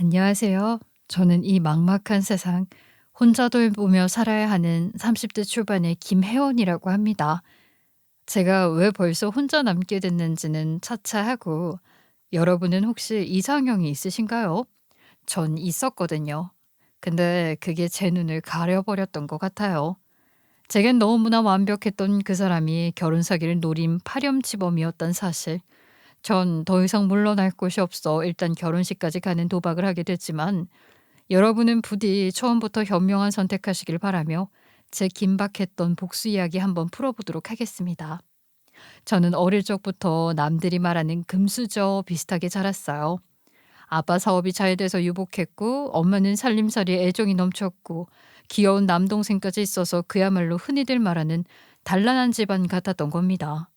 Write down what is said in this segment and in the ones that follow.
안녕하세요. 저는 이 막막한 세상 혼자 돌보며 살아야 하는 30대 초반의 김혜원이라고 합니다. 제가 왜 벌써 혼자 남게 됐는지는 차차 하고, 여러분은 혹시 이상형이 있으신가요? 전 있었거든요. 근데 그게 제 눈을 가려버렸던 것 같아요. 제겐 너무나 완벽했던 그 사람이 결혼 사기를 노린 파렴치범이었던 사실. 전 더 이상 물러날 곳이 없어 일단 결혼식까지 가는 도박을 하게 됐지만, 여러분은 부디 처음부터 현명한 선택하시길 바라며 제 긴박했던 복수 이야기 한번 풀어보도록 하겠습니다. 저는 어릴 적부터 남들이 말하는 금수저 비슷하게 자랐어요. 아빠 사업이 잘 돼서 유복했고, 엄마는 살림살이에 애정이 넘쳤고, 귀여운 남동생까지 있어서 그야말로 흔히들 말하는 단란한 집안 같았던 겁니다.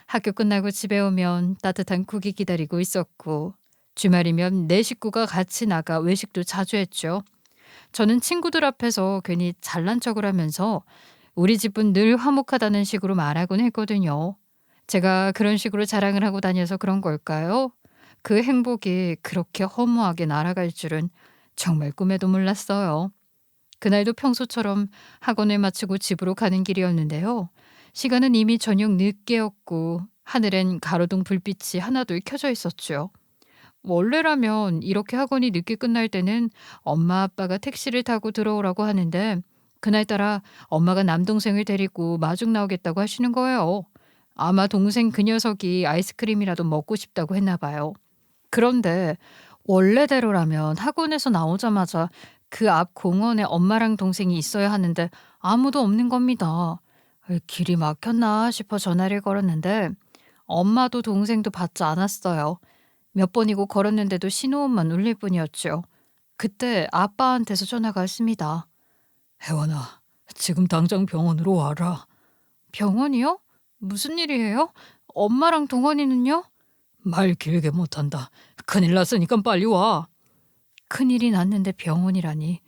학교 끝나고 집에 오면 따뜻한 국이 기다리고 있었고, 주말이면 내 식구가 같이 나가 외식도 자주 했죠. 저는 친구들 앞에서 괜히 잘난 척을 하면서 우리 집은 늘 화목하다는 식으로 말하곤 했거든요. 제가 그런 식으로 자랑을 하고 다녀서 그런 걸까요? 그 행복이 그렇게 허무하게 날아갈 줄은 정말 꿈에도 몰랐어요. 그날도 평소처럼 학원을 마치고 집으로 가는 길이었는데요. 시간은 이미 저녁 늦게였고 하늘엔 가로등 불빛이 하나둘 켜져 있었죠. 원래라면 이렇게 학원이 늦게 끝날 때는 엄마 아빠가 택시를 타고 들어오라고 하는데, 그날따라 엄마가 남동생을 데리고 마중 나오겠다고 하시는 거예요. 아마 동생 그 녀석이 아이스크림이라도 먹고 싶다고 했나 봐요. 그런데 원래대로라면 학원에서 나오자마자 그 앞 공원에 엄마랑 동생이 있어야 하는데 아무도 없는 겁니다. 길이 막혔나 싶어 전화를 걸었는데 엄마도 동생도 받지 않았어요. 몇 번이고 걸었는데도 신호음만 울릴 뿐이었죠. 그때 아빠한테서 전화가 왔습니다. 혜원아, 지금 당장 병원으로 와라. 병원이요? 무슨 일이에요? 엄마랑 동원이는요? 말 길게 못한다. 큰일 났으니까 빨리 와. 큰일이 났는데 병원이라니.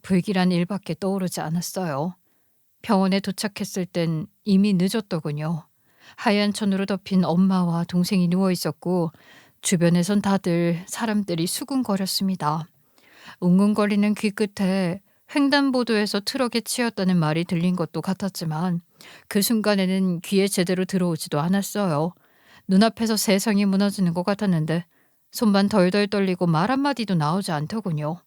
불길한 일밖에 떠오르지 않았어요. 병원에 도착했을 땐 이미 늦었더군요. 하얀 천으로 덮인 엄마와 동생이 누워 있었고, 주변에선 다들 사람들이 수군거렸습니다. 웅웅거리는 귀 끝에 횡단보도에서 트럭에 치였다는 말이 들린 것도 같았지만, 그 순간에는 귀에 제대로 들어오지도 않았어요. 눈앞에서 세상이 무너지는 것 같았는데 손만 덜덜 떨리고 말 한마디도 나오지 않더군요.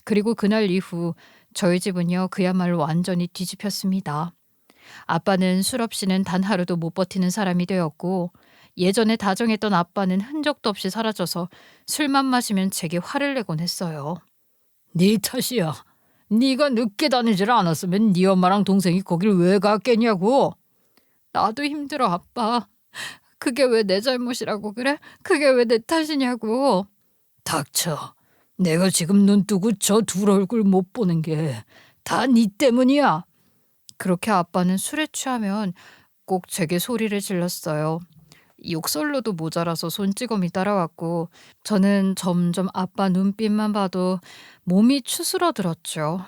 그리고 그날 이후 저희 집은요, 그야말로 완전히 뒤집혔습니다. 아빠는 술 없이는 단 하루도 못 버티는 사람이 되었고, 예전에 다정했던 아빠는 흔적도 없이 사라져서 술만 마시면 제게 화를 내곤 했어요. 네 탓이야. 네가 늦게 다니질 않았으면 네 엄마랑 동생이 거길 왜 갔겠냐고. 나도 힘들어, 아빠. 그게 왜 내 잘못이라고 그래? 그게 왜 내 탓이냐고. 닥쳐. 내가 지금 눈 뜨고 저 둘 얼굴 못 보는 게 다 네 때문이야. 그렇게 아빠는 술에 취하면 꼭 제게 소리를 질렀어요. 욕설로도 모자라서 손찌검이 따라왔고, 저는 점점 아빠 눈빛만 봐도 몸이 추스러들었죠.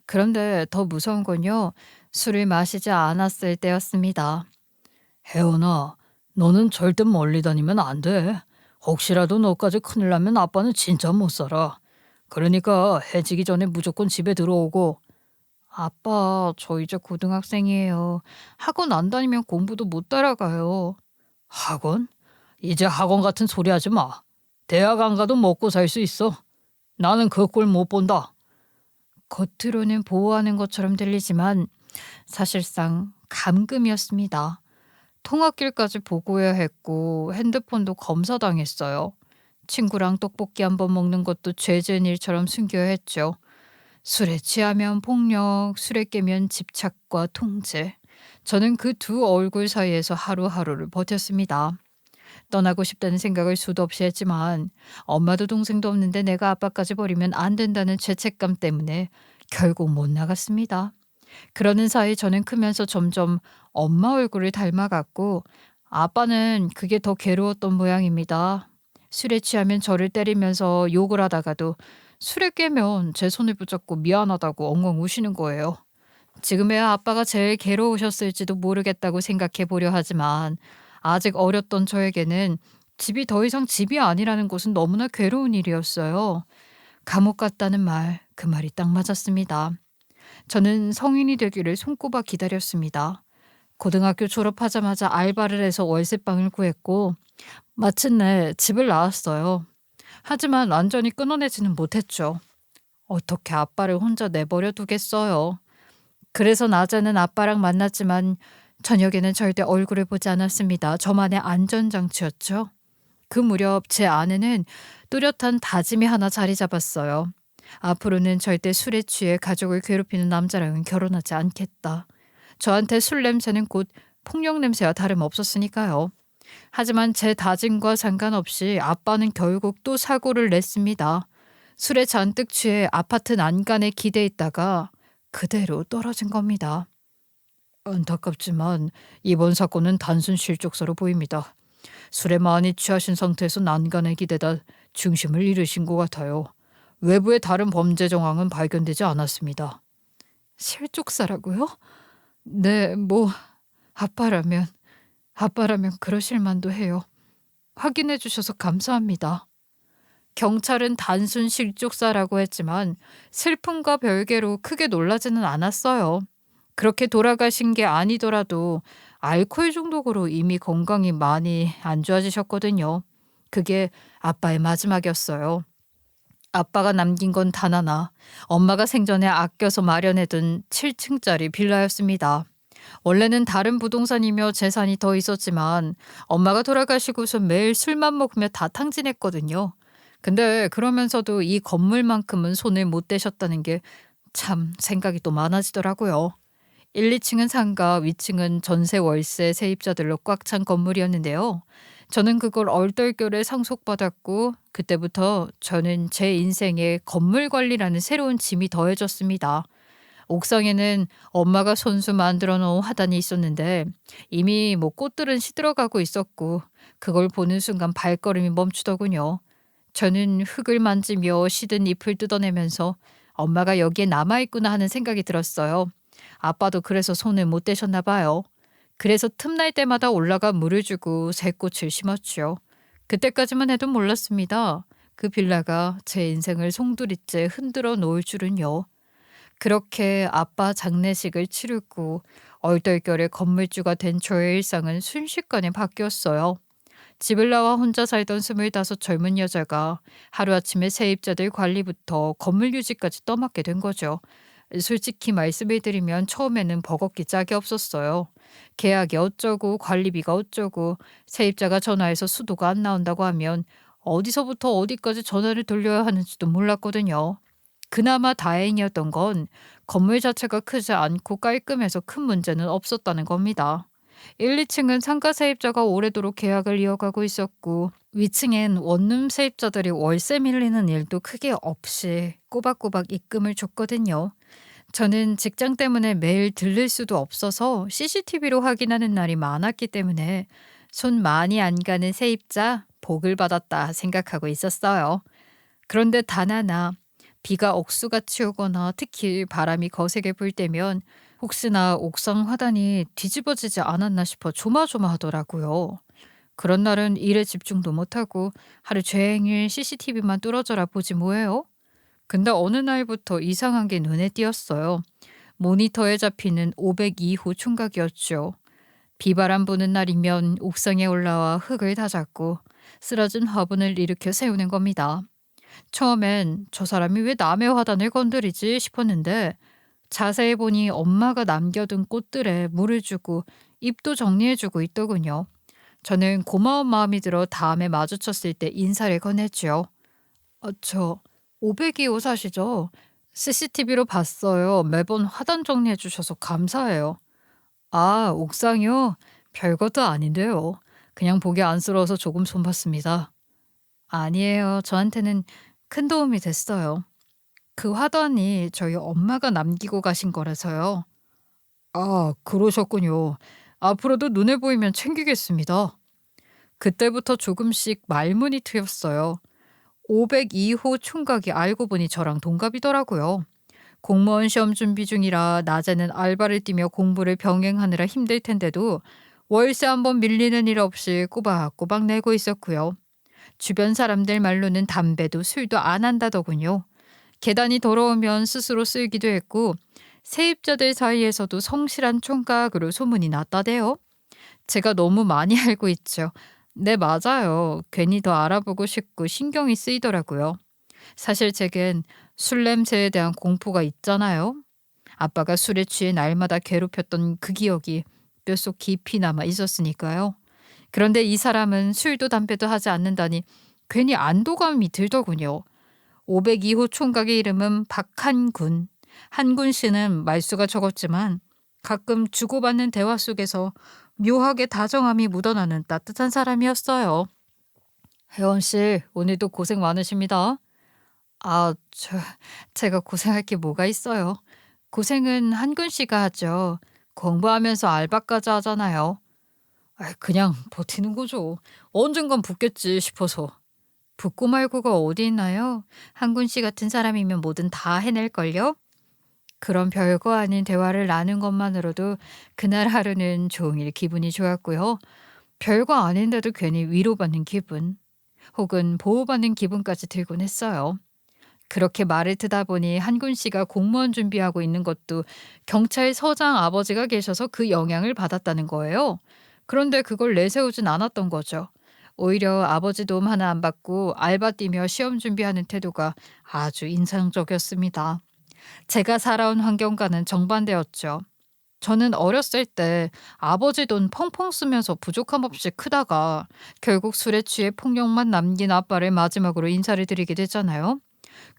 그런데 더 무서운 건요, 술을 마시지 않았을 때였습니다. 혜원아, 너는 절대 멀리 다니면 안 돼. 혹시라도 너까지 큰일 나면 아빠는 진짜 못 살아. 그러니까 해지기 전에 무조건 집에 들어오고. 아빠, 저 이제 고등학생이에요. 학원 안 다니면 공부도 못 따라가요. 학원? 이제 학원 같은 소리 하지 마. 대학 안 가도 먹고 살 수 있어. 나는 그 꼴 못 본다. 겉으로는 보호하는 것처럼 들리지만 사실상 감금이었습니다. 통학길까지 보고해야 했고 핸드폰도 검사당했어요. 친구랑 떡볶이 한번 먹는 것도 죄진 일처럼 숨겨야 했죠. 술에 취하면 폭력, 술에 깨면 집착과 통제. 저는 그 두 얼굴 사이에서 하루하루를 버텼습니다. 떠나고 싶다는 생각을 수도 없이 했지만, 엄마도 동생도 없는데 내가 아빠까지 버리면 안 된다는 죄책감 때문에 결국 못 나갔습니다. 그러는 사이 저는 크면서 점점 엄마 얼굴을 닮아갔고, 아빠는 그게 더 괴로웠던 모양입니다. 술에 취하면 저를 때리면서 욕을 하다가도 술에 깨면 제 손을 붙잡고 미안하다고 엉엉 우시는 거예요. 지금에야 아빠가 제일 괴로우셨을지도 모르겠다고 생각해 보려 하지만, 아직 어렸던 저에게는 집이 더 이상 집이 아니라는 것은 너무나 괴로운 일이었어요. 감옥 갔다는 말, 그 말이 딱 맞았습니다. 저는 성인이 되기를 손꼽아 기다렸습니다. 고등학교 졸업하자마자 알바를 해서 월세방을 구했고 마침내 집을 나왔어요. 하지만 완전히 끊어내지는 못했죠. 어떻게 아빠를 혼자 내버려 두겠어요. 그래서 낮에는 아빠랑 만났지만 저녁에는 절대 얼굴을 보지 않았습니다. 저만의 안전장치였죠. 그 무렵 제 안에는 뚜렷한 다짐이 하나 자리 잡았어요. 앞으로는 절대 술에 취해 가족을 괴롭히는 남자랑은 결혼하지 않겠다. 저한테 술 냄새는 곧 폭력 냄새와 다름없었으니까요. 하지만 제 다짐과 상관없이 아빠는 결국 또 사고를 냈습니다. 술에 잔뜩 취해 아파트 난간에 기대있다가 그대로 떨어진 겁니다. 안타깝지만 이번 사건은 단순 실족사로 보입니다. 술에 많이 취하신 상태에서 난간에 기대다 중심을 잃으신 것 같아요. 외부의 다른 범죄 정황은 발견되지 않았습니다. 실족사라고요? 네, 뭐 아빠라면 그러실 만도 해요. 확인해 주셔서 감사합니다. 경찰은 단순 실족사라고 했지만 슬픔과 별개로 크게 놀라지는 않았어요. 그렇게 돌아가신 게 아니더라도 알코올 중독으로 이미 건강이 많이 안 좋아지셨거든요. 그게 아빠의 마지막이었어요. 아빠가 남긴 건 단 하나, 엄마가 생전에 아껴서 마련해둔 7층짜리 빌라였습니다. 원래는 다른 부동산이며 재산이 더 있었지만 엄마가 돌아가시고서 매일 술만 먹으며 다 탕진했거든요. 근데 그러면서도 이 건물만큼은 손을 못 대셨다는 게 참 생각이 또 많아지더라고요. 1, 2층은 상가, 위층은 전세 월세 세입자들로 꽉 찬 건물이었는데요. 저는 그걸 얼떨결에 상속받았고 그때부터 저는 제 인생에 건물 관리라는 새로운 짐이 더해졌습니다. 옥상에는 엄마가 손수 만들어 놓은 화단이 있었는데 이미 꽃들은 시들어가고 있었고 그걸 보는 순간 발걸음이 멈추더군요. 저는 흙을 만지며 시든 잎을 뜯어내면서 엄마가 여기에 남아있구나 하는 생각이 들었어요. 아빠도 그래서 손을 못 대셨나 봐요. 그래서 틈날 때마다 올라가 물을 주고 새 꽃을 심었죠. 그때까지만 해도 몰랐습니다. 그 빌라가 제 인생을 송두리째 흔들어 놓을 줄은요. 그렇게 아빠 장례식을 치르고 얼떨결에 건물주가 된 저의 일상은 순식간에 바뀌었어요. 집을 나와 혼자 살던 25 젊은 여자가 하루아침에 세입자들 관리부터 건물 유지까지 떠맡게 된 거죠. 솔직히 말씀을 드리면 처음에는 버겁기 짝이 없었어요. 계약이 어쩌고 관리비가 어쩌고 세입자가 전화해서 수도가 안 나온다고 하면 어디서부터 어디까지 전화를 돌려야 하는지도 몰랐거든요. 그나마 다행이었던 건 건물 자체가 크지 않고 깔끔해서 큰 문제는 없었다는 겁니다. 1, 2층은 상가 세입자가 오래도록 계약을 이어가고 있었고 위층엔 원룸 세입자들이 월세 밀리는 일도 크게 없이 꼬박꼬박 입금을 줬거든요. 저는 직장 때문에 매일 들를 수도 없어서 CCTV로 확인하는 날이 많았기 때문에 손 많이 안 가는 세입자 복을 받았다 생각하고 있었어요. 그런데 단 하나, 비가 억수같이 오거나 특히 바람이 거세게 불 때면 혹시나 옥상 화단이 뒤집어지지 않았나 싶어 조마조마하더라고요. 그런 날은 일에 집중도 못하고 하루 종일 CCTV만 뚫어져라 보지 뭐예요? 근데 어느 날부터 이상한 게 눈에 띄었어요. 모니터에 잡히는 502호 총각이었죠. 비바람 부는 날이면 옥상에 올라와 흙을 다잡고 쓰러진 화분을 일으켜 세우는 겁니다. 처음엔 저 사람이 왜 남의 화단을 건드리지 싶었는데 자세히 보니 엄마가 남겨둔 꽃들에 물을 주고 잎도 정리해주고 있더군요. 저는 고마운 마음이 들어 다음에 마주쳤을 때 인사를 건넸죠. 저 502호 사시죠? CCTV로 봤어요. 매번 화단 정리해 주셔서 감사해요. 아, 옥상이요? 별것도 아닌데요. 그냥 보기 안쓰러워서 조금 손봤습니다. 아니에요. 저한테는 큰 도움이 됐어요. 그 화단이 저희 엄마가 남기고 가신 거라서요. 아, 그러셨군요. 앞으로도 눈에 보이면 챙기겠습니다. 그때부터 조금씩 말문이 트였어요. 502호 총각이 알고 보니 저랑 동갑이더라고요. 공무원 시험 준비 중이라 낮에는 알바를 뛰며 공부를 병행하느라 힘들 텐데도 월세 한 번 밀리는 일 없이 꼬박꼬박 내고 있었고요. 주변 사람들 말로는 담배도 술도 안 한다더군요. 계단이 더러우면 스스로 쓸기도 했고 세입자들 사이에서도 성실한 총각으로 소문이 났다대요. 제가 너무 많이 알고 있죠. 네, 맞아요. 괜히 더 알아보고 싶고 신경이 쓰이더라고요. 사실 제겐 술 냄새에 대한 공포가 있잖아요. 아빠가 술에 취해 날마다 괴롭혔던 그 기억이 뼛속 깊이 남아 있었으니까요. 그런데 이 사람은 술도 담배도 하지 않는다니 괜히 안도감이 들더군요. 502호 총각의 이름은 박한군. 한군 씨는 말수가 적었지만 가끔 주고받는 대화 속에서 묘하게 다정함이 묻어나는 따뜻한 사람이었어요. 혜원 씨, 오늘도 고생 많으십니다. 아, 제가 고생할 게 뭐가 있어요. 고생은 한군 씨가 하죠. 공부하면서 알바까지 하잖아요. 그냥 버티는 거죠. 언젠간 붙겠지 싶어서. 붙고 말고가 어디 있나요? 한군 씨 같은 사람이면 뭐든 다 해낼걸요? 그런 별거 아닌 대화를 나눈 것만으로도 그날 하루는 종일 기분이 좋았고요. 별거 아닌데도 괜히 위로받는 기분, 혹은 보호받는 기분까지 들곤 했어요. 그렇게 말을 듣다 보니 한군 씨가 공무원 준비하고 있는 것도 경찰서장 아버지가 계셔서 그 영향을 받았다는 거예요. 그런데 그걸 내세우진 않았던 거죠. 오히려 아버지 도움 하나 안 받고 알바 뛰며 시험 준비하는 태도가 아주 인상적이었습니다. 제가 살아온 환경과는 정반대였죠. 저는 어렸을 때 아버지 돈 펑펑 쓰면서 부족함 없이 크다가 결국 술에 취해 폭력만 남긴 아빠를 마지막으로 인사를 드리게 됐잖아요.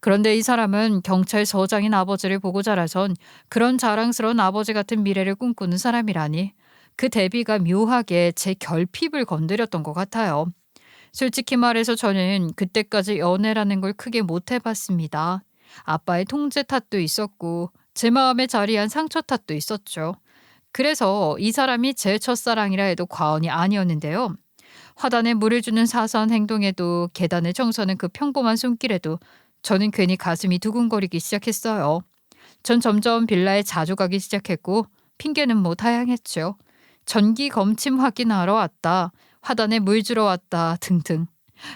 그런데 이 사람은 경찰서장인 아버지를 보고 자라선 그런 자랑스러운 아버지 같은 미래를 꿈꾸는 사람이라니, 그 대비가 묘하게 제 결핍을 건드렸던 것 같아요. 솔직히 말해서 저는 그때까지 연애라는 걸 크게 못 해봤습니다. 아빠의 통제 탓도 있었고 제 마음에 자리한 상처 탓도 있었죠. 그래서 이 사람이 제 첫사랑이라 해도 과언이 아니었는데요. 화단에 물을 주는 사소한 행동에도 계단을 청소하는 그 평범한 손길에도 저는 괜히 가슴이 두근거리기 시작했어요. 전 점점 빌라에 자주 가기 시작했고 핑계는 뭐 다양했죠. 전기 검침 확인하러 왔다, 화단에 물 주러 왔다 등등.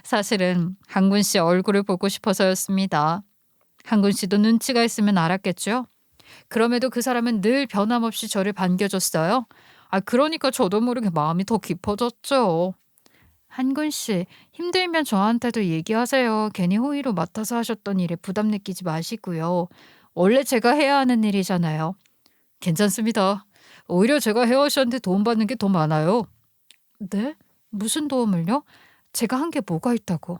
사실은 한군 씨 얼굴을 보고 싶어서였습니다. 한군 씨도 눈치가 있으면 알았겠죠. 그럼에도 그 사람은 늘 변함없이 저를 반겨줬어요. 그러니까 저도 모르게 마음이 더 깊어졌죠. 한군 씨, 힘들면 저한테도 얘기하세요. 괜히 호의로 맡아서 하셨던 일에 부담 느끼지 마시고요. 원래 제가 해야 하는 일이잖아요. 괜찮습니다. 오히려 제가 혜원 씨한테 도움받는 게 더 많아요. 네? 무슨 도움을요? 제가 한 게 뭐가 있다고?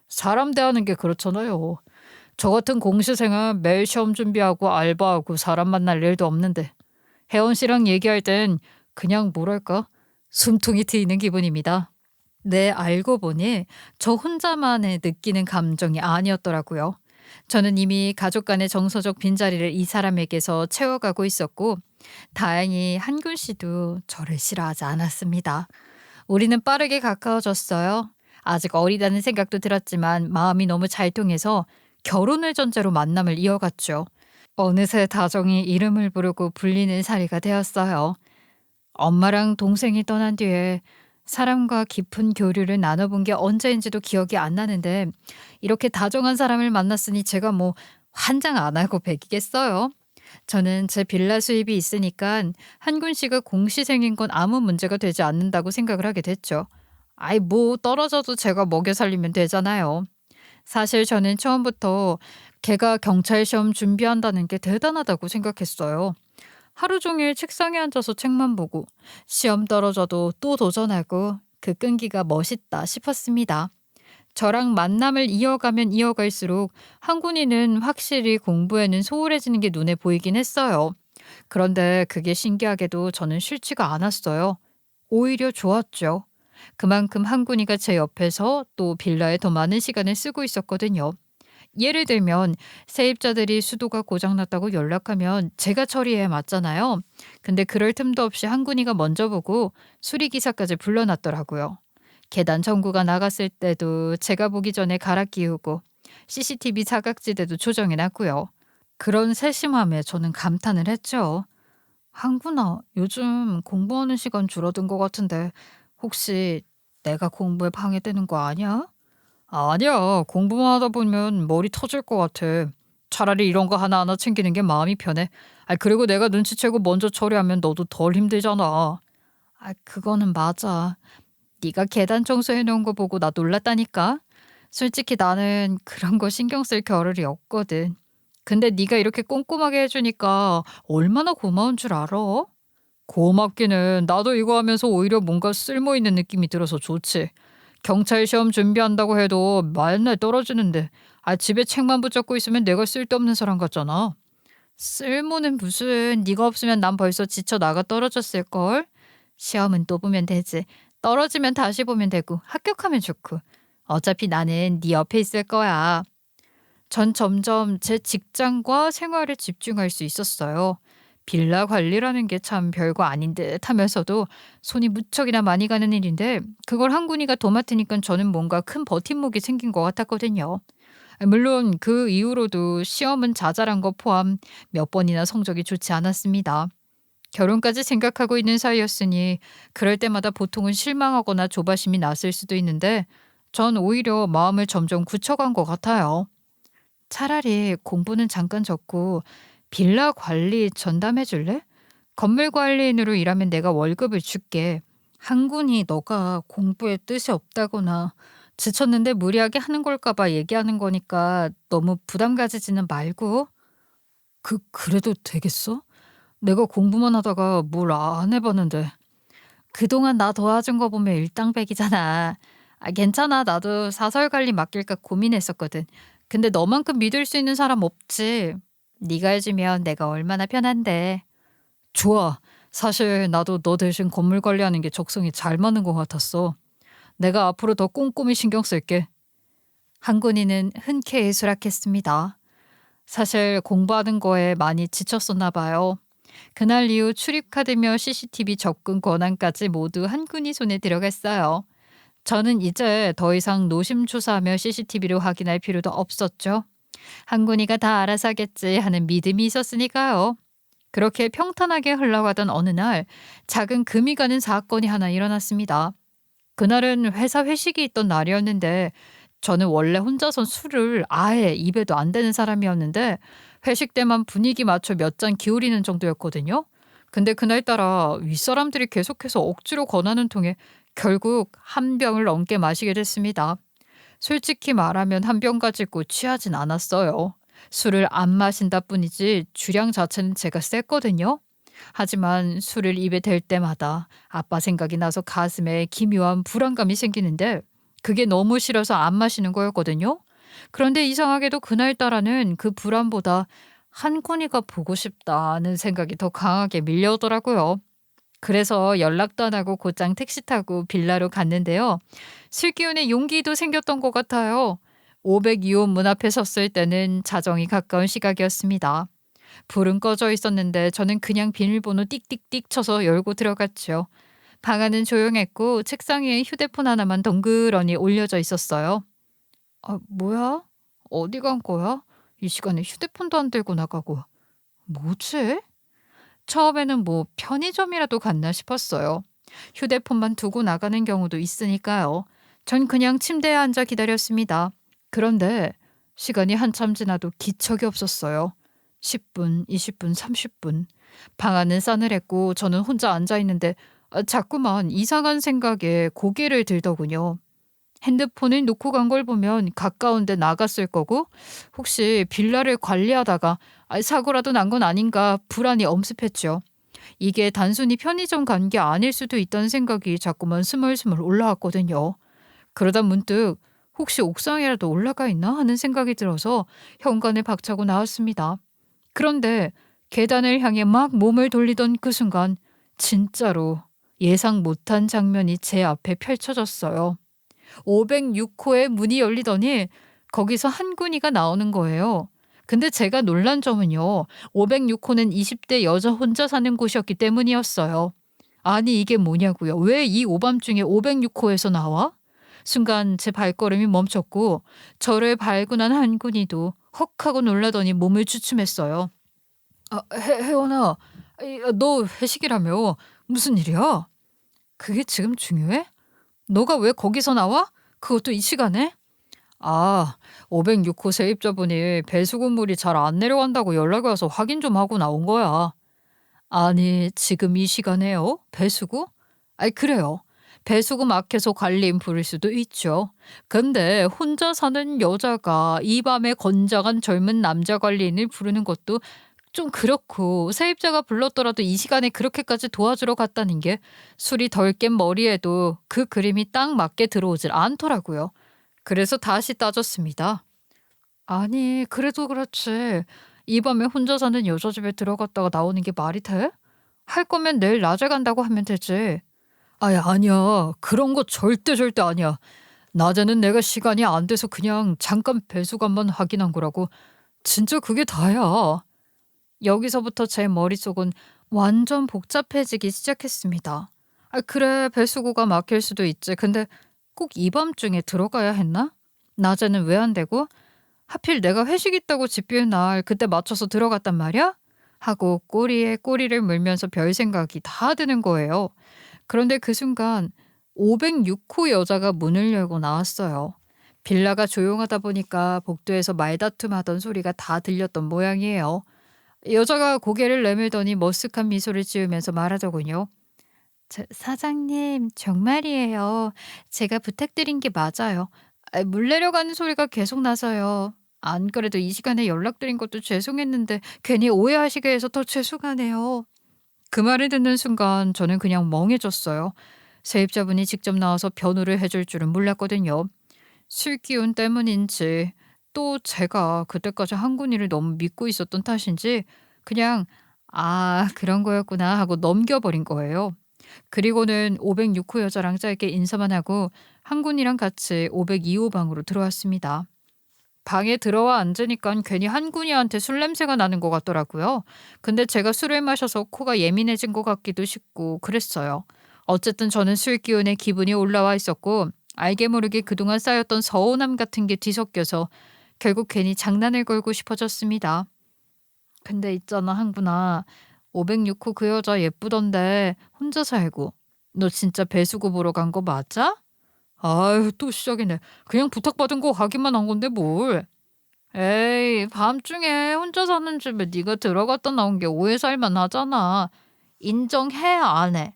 사람 대하는 게 그렇잖아요. 저 같은 공시생은 매일 시험 준비하고 알바하고 사람 만날 일도 없는데 혜원 씨랑 얘기할 땐 그냥 뭐랄까? 숨통이 트이는 기분입니다. 네, 알고 보니 저 혼자만의 느끼는 감정이 아니었더라고요. 저는 이미 가족 간의 정서적 빈자리를 이 사람에게서 채워가고 있었고 다행히 한균 씨도 저를 싫어하지 않았습니다. 우리는 빠르게 가까워졌어요. 아직 어리다는 생각도 들었지만 마음이 너무 잘 통해서 결혼을 전제로 만남을 이어갔죠. 어느새 다정히 이름을 부르고 불리는 사이가 되었어요. 엄마랑 동생이 떠난 뒤에 사람과 깊은 교류를 나눠본 게 언제인지도 기억이 안 나는데 이렇게 다정한 사람을 만났으니 제가 뭐 환장 안 하고 배기겠어요. 저는 제 빌라 수입이 있으니까 한군 씨가 공시생인 건 아무 문제가 되지 않는다고 생각을 하게 됐죠. 뭐 떨어져도 제가 먹여 살리면 되잖아요. 사실 저는 처음부터 걔가 경찰 시험 준비한다는 게 대단하다고 생각했어요. 하루 종일 책상에 앉아서 책만 보고 시험 떨어져도 또 도전하고 그 끈기가 멋있다 싶었습니다. 저랑 만남을 이어가면 이어갈수록 한군이는 확실히 공부에는 소홀해지는 게 눈에 보이긴 했어요. 그런데 그게 신기하게도 저는 싫지가 않았어요. 오히려 좋았죠. 그만큼 한군이가 제 옆에서 또 빌라에 더 많은 시간을 쓰고 있었거든요. 예를 들면 세입자들이 수도가 고장났다고 연락하면 제가 처리해야 맞잖아요. 근데 그럴 틈도 없이 한군이가 먼저 보고 수리기사까지 불러놨더라고요. 계단 전구가 나갔을 때도 제가 보기 전에 갈아 끼우고 CCTV 사각지대도 조정해놨고요. 그런 세심함에 저는 감탄을 했죠. 한군아, 요즘 공부하는 시간 줄어든 것 같은데 혹시 내가 공부에 방해되는 거 아니야? 아니야. 공부만 하다 보면 머리 터질 것 같아. 차라리 이런 거 하나하나 챙기는 게 마음이 편해. 그리고 내가 눈치채고 먼저 처리하면 너도 덜 힘들잖아. 그거는 맞아. 네가 계단 청소해 놓은 거 보고 나 놀랐다니까. 솔직히 나는 그런 거 신경 쓸 겨를이 없거든. 근데 네가 이렇게 꼼꼼하게 해주니까 얼마나 고마운 줄 알아? 고맙기는 나도 이거 하면서 오히려 뭔가 쓸모 있는 느낌이 들어서 좋지. 경찰 시험 준비한다고 해도 맨날 떨어지는데 집에 책만 붙잡고 있으면 내가 쓸데없는 사람 같잖아. 쓸모는 무슨. 네가 없으면 난 벌써 지쳐 나가 떨어졌을걸. 시험은 또 보면 되지. 떨어지면 다시 보면 되고 합격하면 좋고. 어차피 나는 네 옆에 있을 거야. 전 점점 제 직장과 생활에 집중할 수 있었어요. 빌라 관리라는 게 참 별거 아닌 듯 하면서도 손이 무척이나 많이 가는 일인데 그걸 한 군이가 도맡으니까 저는 뭔가 큰 버팀목이 생긴 것 같았거든요. 물론 그 이후로도 시험은 자잘한 거 포함 몇 번이나 성적이 좋지 않았습니다. 결혼까지 생각하고 있는 사이였으니 그럴 때마다 보통은 실망하거나 조바심이 났을 수도 있는데 전 오히려 마음을 점점 굳혀간 것 같아요. 차라리 공부는 잠깐 접고 빌라 관리 전담해 줄래? 건물 관리인으로 일하면 내가 월급을 줄게. 한군이 너가 공부에 뜻이 없다거나 지쳤는데 무리하게 하는 걸까 봐 얘기하는 거니까 너무 부담 가지지는 말고. 그래도 되겠어? 내가 공부만 하다가 뭘 안 해봤는데. 그동안 나 도와준 거 보면 일당백이잖아. 괜찮아. 나도 사설 관리 맡길까 고민했었거든. 근데 너만큼 믿을 수 있는 사람 없지. 네가 해주면 내가 얼마나 편한데. 좋아. 사실 나도 너 대신 건물 관리하는 게 적성이 잘 맞는 것 같았어. 내가 앞으로 더 꼼꼼히 신경 쓸게. 한군이는 흔쾌히 수락했습니다. 사실 공부하는 거에 많이 지쳤었나 봐요. 그날 이후 출입카드며 CCTV 접근 권한까지 모두 한군이 손에 들어갔어요. 저는 이제 더 이상 노심초사하며 CCTV로 확인할 필요도 없었죠. 한군이가 다 알아서 하겠지 하는 믿음이 있었으니까요. 그렇게 평탄하게 흘러가던 어느 날 작은 금이 가는 사건이 하나 일어났습니다. 그날은 회사 회식이 있던 날이었는데 저는 원래 혼자서 술을 아예 입에도 안 대는 사람이었는데 회식 때만 분위기 맞춰 몇 잔 기울이는 정도였거든요. 근데 그날따라 윗사람들이 계속해서 억지로 권하는 통에 결국 한 병을 넘게 마시게 됐습니다. 솔직히 말하면 한 병 가지고 취하진 않았어요. 술을 안 마신다 뿐이지 주량 자체는 제가 셌거든요. 하지만 술을 입에 댈 때마다 아빠 생각이 나서 가슴에 기묘한 불안감이 생기는데 그게 너무 싫어서 안 마시는 거였거든요. 그런데 이상하게도 그날따라는 그 불안보다 한kun이가 보고 싶다는 생각이 더 강하게 밀려오더라고요. 그래서 연락도 안 하고 곧장 택시 타고 빌라로 갔는데요. 술 기운에 용기도 생겼던 것 같아요. 502호 문 앞에 섰을 때는 자정이 가까운 시각이었습니다. 불은 꺼져 있었는데 저는 그냥 비밀번호 띡띡띡 쳐서 열고 들어갔죠. 방 안은 조용했고 책상 위에 휴대폰 하나만 덩그러니 올려져 있었어요. 뭐야? 어디 간 거야? 이 시간에 휴대폰도 안 들고 나가고. 뭐지? 처음에는 뭐 편의점이라도 갔나 싶었어요. 휴대폰만 두고 나가는 경우도 있으니까요. 전 그냥 침대에 앉아 기다렸습니다. 그런데 시간이 한참 지나도 기척이 없었어요. 10분, 20분, 30분. 방 안은 싸늘했고 저는 혼자 앉아 있는데 자꾸만 이상한 생각에 고개를 들더군요. 핸드폰을 놓고 간 걸 보면 가까운 데 나갔을 거고 혹시 빌라를 관리하다가 사고라도 난 건 아닌가 불안이 엄습했죠. 이게 단순히 편의점 간 게 아닐 수도 있다는 생각이 자꾸만 스물스물 올라왔거든요. 그러다 문득 혹시 옥상이라도 올라가 있나 하는 생각이 들어서 현관을 박차고 나왔습니다. 그런데 계단을 향해 막 몸을 돌리던 그 순간 진짜로 예상 못한 장면이 제 앞에 펼쳐졌어요. 506호의 문이 열리더니 거기서 한군이가 나오는 거예요. 근데 제가 놀란 점은요. 506호는 20대 여자 혼자 사는 곳이었기 때문이었어요. 아니 이게 뭐냐고요. 왜 이 오밤중에 506호에서 나와? 순간 제 발걸음이 멈췄고 저를 발군한 한군이도 헉하고 놀라더니 몸을 주춤했어요. 혜원아, 너 회식이라며. 무슨 일이야? 그게 지금 중요해? 너가 왜 거기서 나와? 그것도 이 시간에? 아, 506호 세입자분이 배수구물이 잘 안 내려간다고 연락이 와서 확인 좀 하고 나온 거야. 아니, 지금 이 시간에요? 배수구? 아이, 그래요. 배수구 막혀서 관리인 부를 수도 있죠. 근데 혼자 사는 여자가 이 밤에 건장한 젊은 남자 관리인을 부르는 것도 좀 그렇고, 세입자가 불렀더라도 이 시간에 그렇게까지 도와주러 갔다는 게 술이 덜 깬 머리에도 그 그림이 딱 맞게 들어오질 않더라고요. 그래서 다시 따졌습니다. 아니, 그래도 그렇지. 이 밤에 혼자 사는 여자 집에 들어갔다가 나오는 게 말이 돼? 할 거면 내일 낮에 간다고 하면 되지. 아니, 아니야. 그런 거 절대 절대 아니야. 낮에는 내가 시간이 안 돼서 그냥 잠깐 배수관만 확인한 거라고. 진짜 그게 다야. 여기서부터 제 머릿속은 완전 복잡해지기 시작했습니다. 아, 그래, 배수구가 막힐 수도 있지. 근데 꼭 이 밤중에 들어가야 했나? 낮에는 왜 안 되고? 하필 내가 회식 있다고 집 비운 날 그때 맞춰서 들어갔단 말이야? 하고 꼬리에 꼬리를 물면서 별 생각이 다 드는 거예요. 그런데 그 순간 506호 여자가 문을 열고 나왔어요. 빌라가 조용하다 보니까 복도에서 말다툼하던 소리가 다 들렸던 모양이에요. 여자가 고개를 내밀더니 머쓱한 미소를 지으면서 말하더군요. 사장님, 정말이에요. 제가 부탁드린 게 맞아요. 물 내려가는 소리가 계속 나서요. 안 그래도 이 시간에 연락드린 것도 죄송했는데 괜히 오해하시게 해서 더 죄송하네요. 그 말을 듣는 순간 저는 그냥 멍해졌어요. 세입자분이 직접 나와서 변호를 해줄 줄은 몰랐거든요. 술 기운 때문인지 또 제가 그때까지 한군이를 너무 믿고 있었던 탓인지 그냥 아, 그런 거였구나 하고 넘겨버린 거예요. 그리고는 506호 여자랑 짧게 인사만 하고 한군이랑 같이 502호 방으로 들어왔습니다. 방에 들어와 앉으니까 괜히 한군이한테 술 냄새가 나는 것 같더라고요. 근데 제가 술을 마셔서 코가 예민해진 것 같기도 싶고 그랬어요. 어쨌든 저는 술 기운에 기분이 올라와 있었고 알게 모르게 그동안 쌓였던 서운함 같은 게 뒤섞여서 결국 괜히 장난을 걸고 싶어졌습니다. 근데 있잖아, 한군아. 506호 그 여자 예쁘던데 혼자 살고. 너 진짜 배수구 보러 간 거 맞아? 아유, 또 시작이네. 그냥 부탁받은 거 가기만 한 건데 뭘. 에이, 밤중에 혼자 사는 집에 네가 들어갔다 나온 게 오해 살만 하잖아. 인정해, 안 해?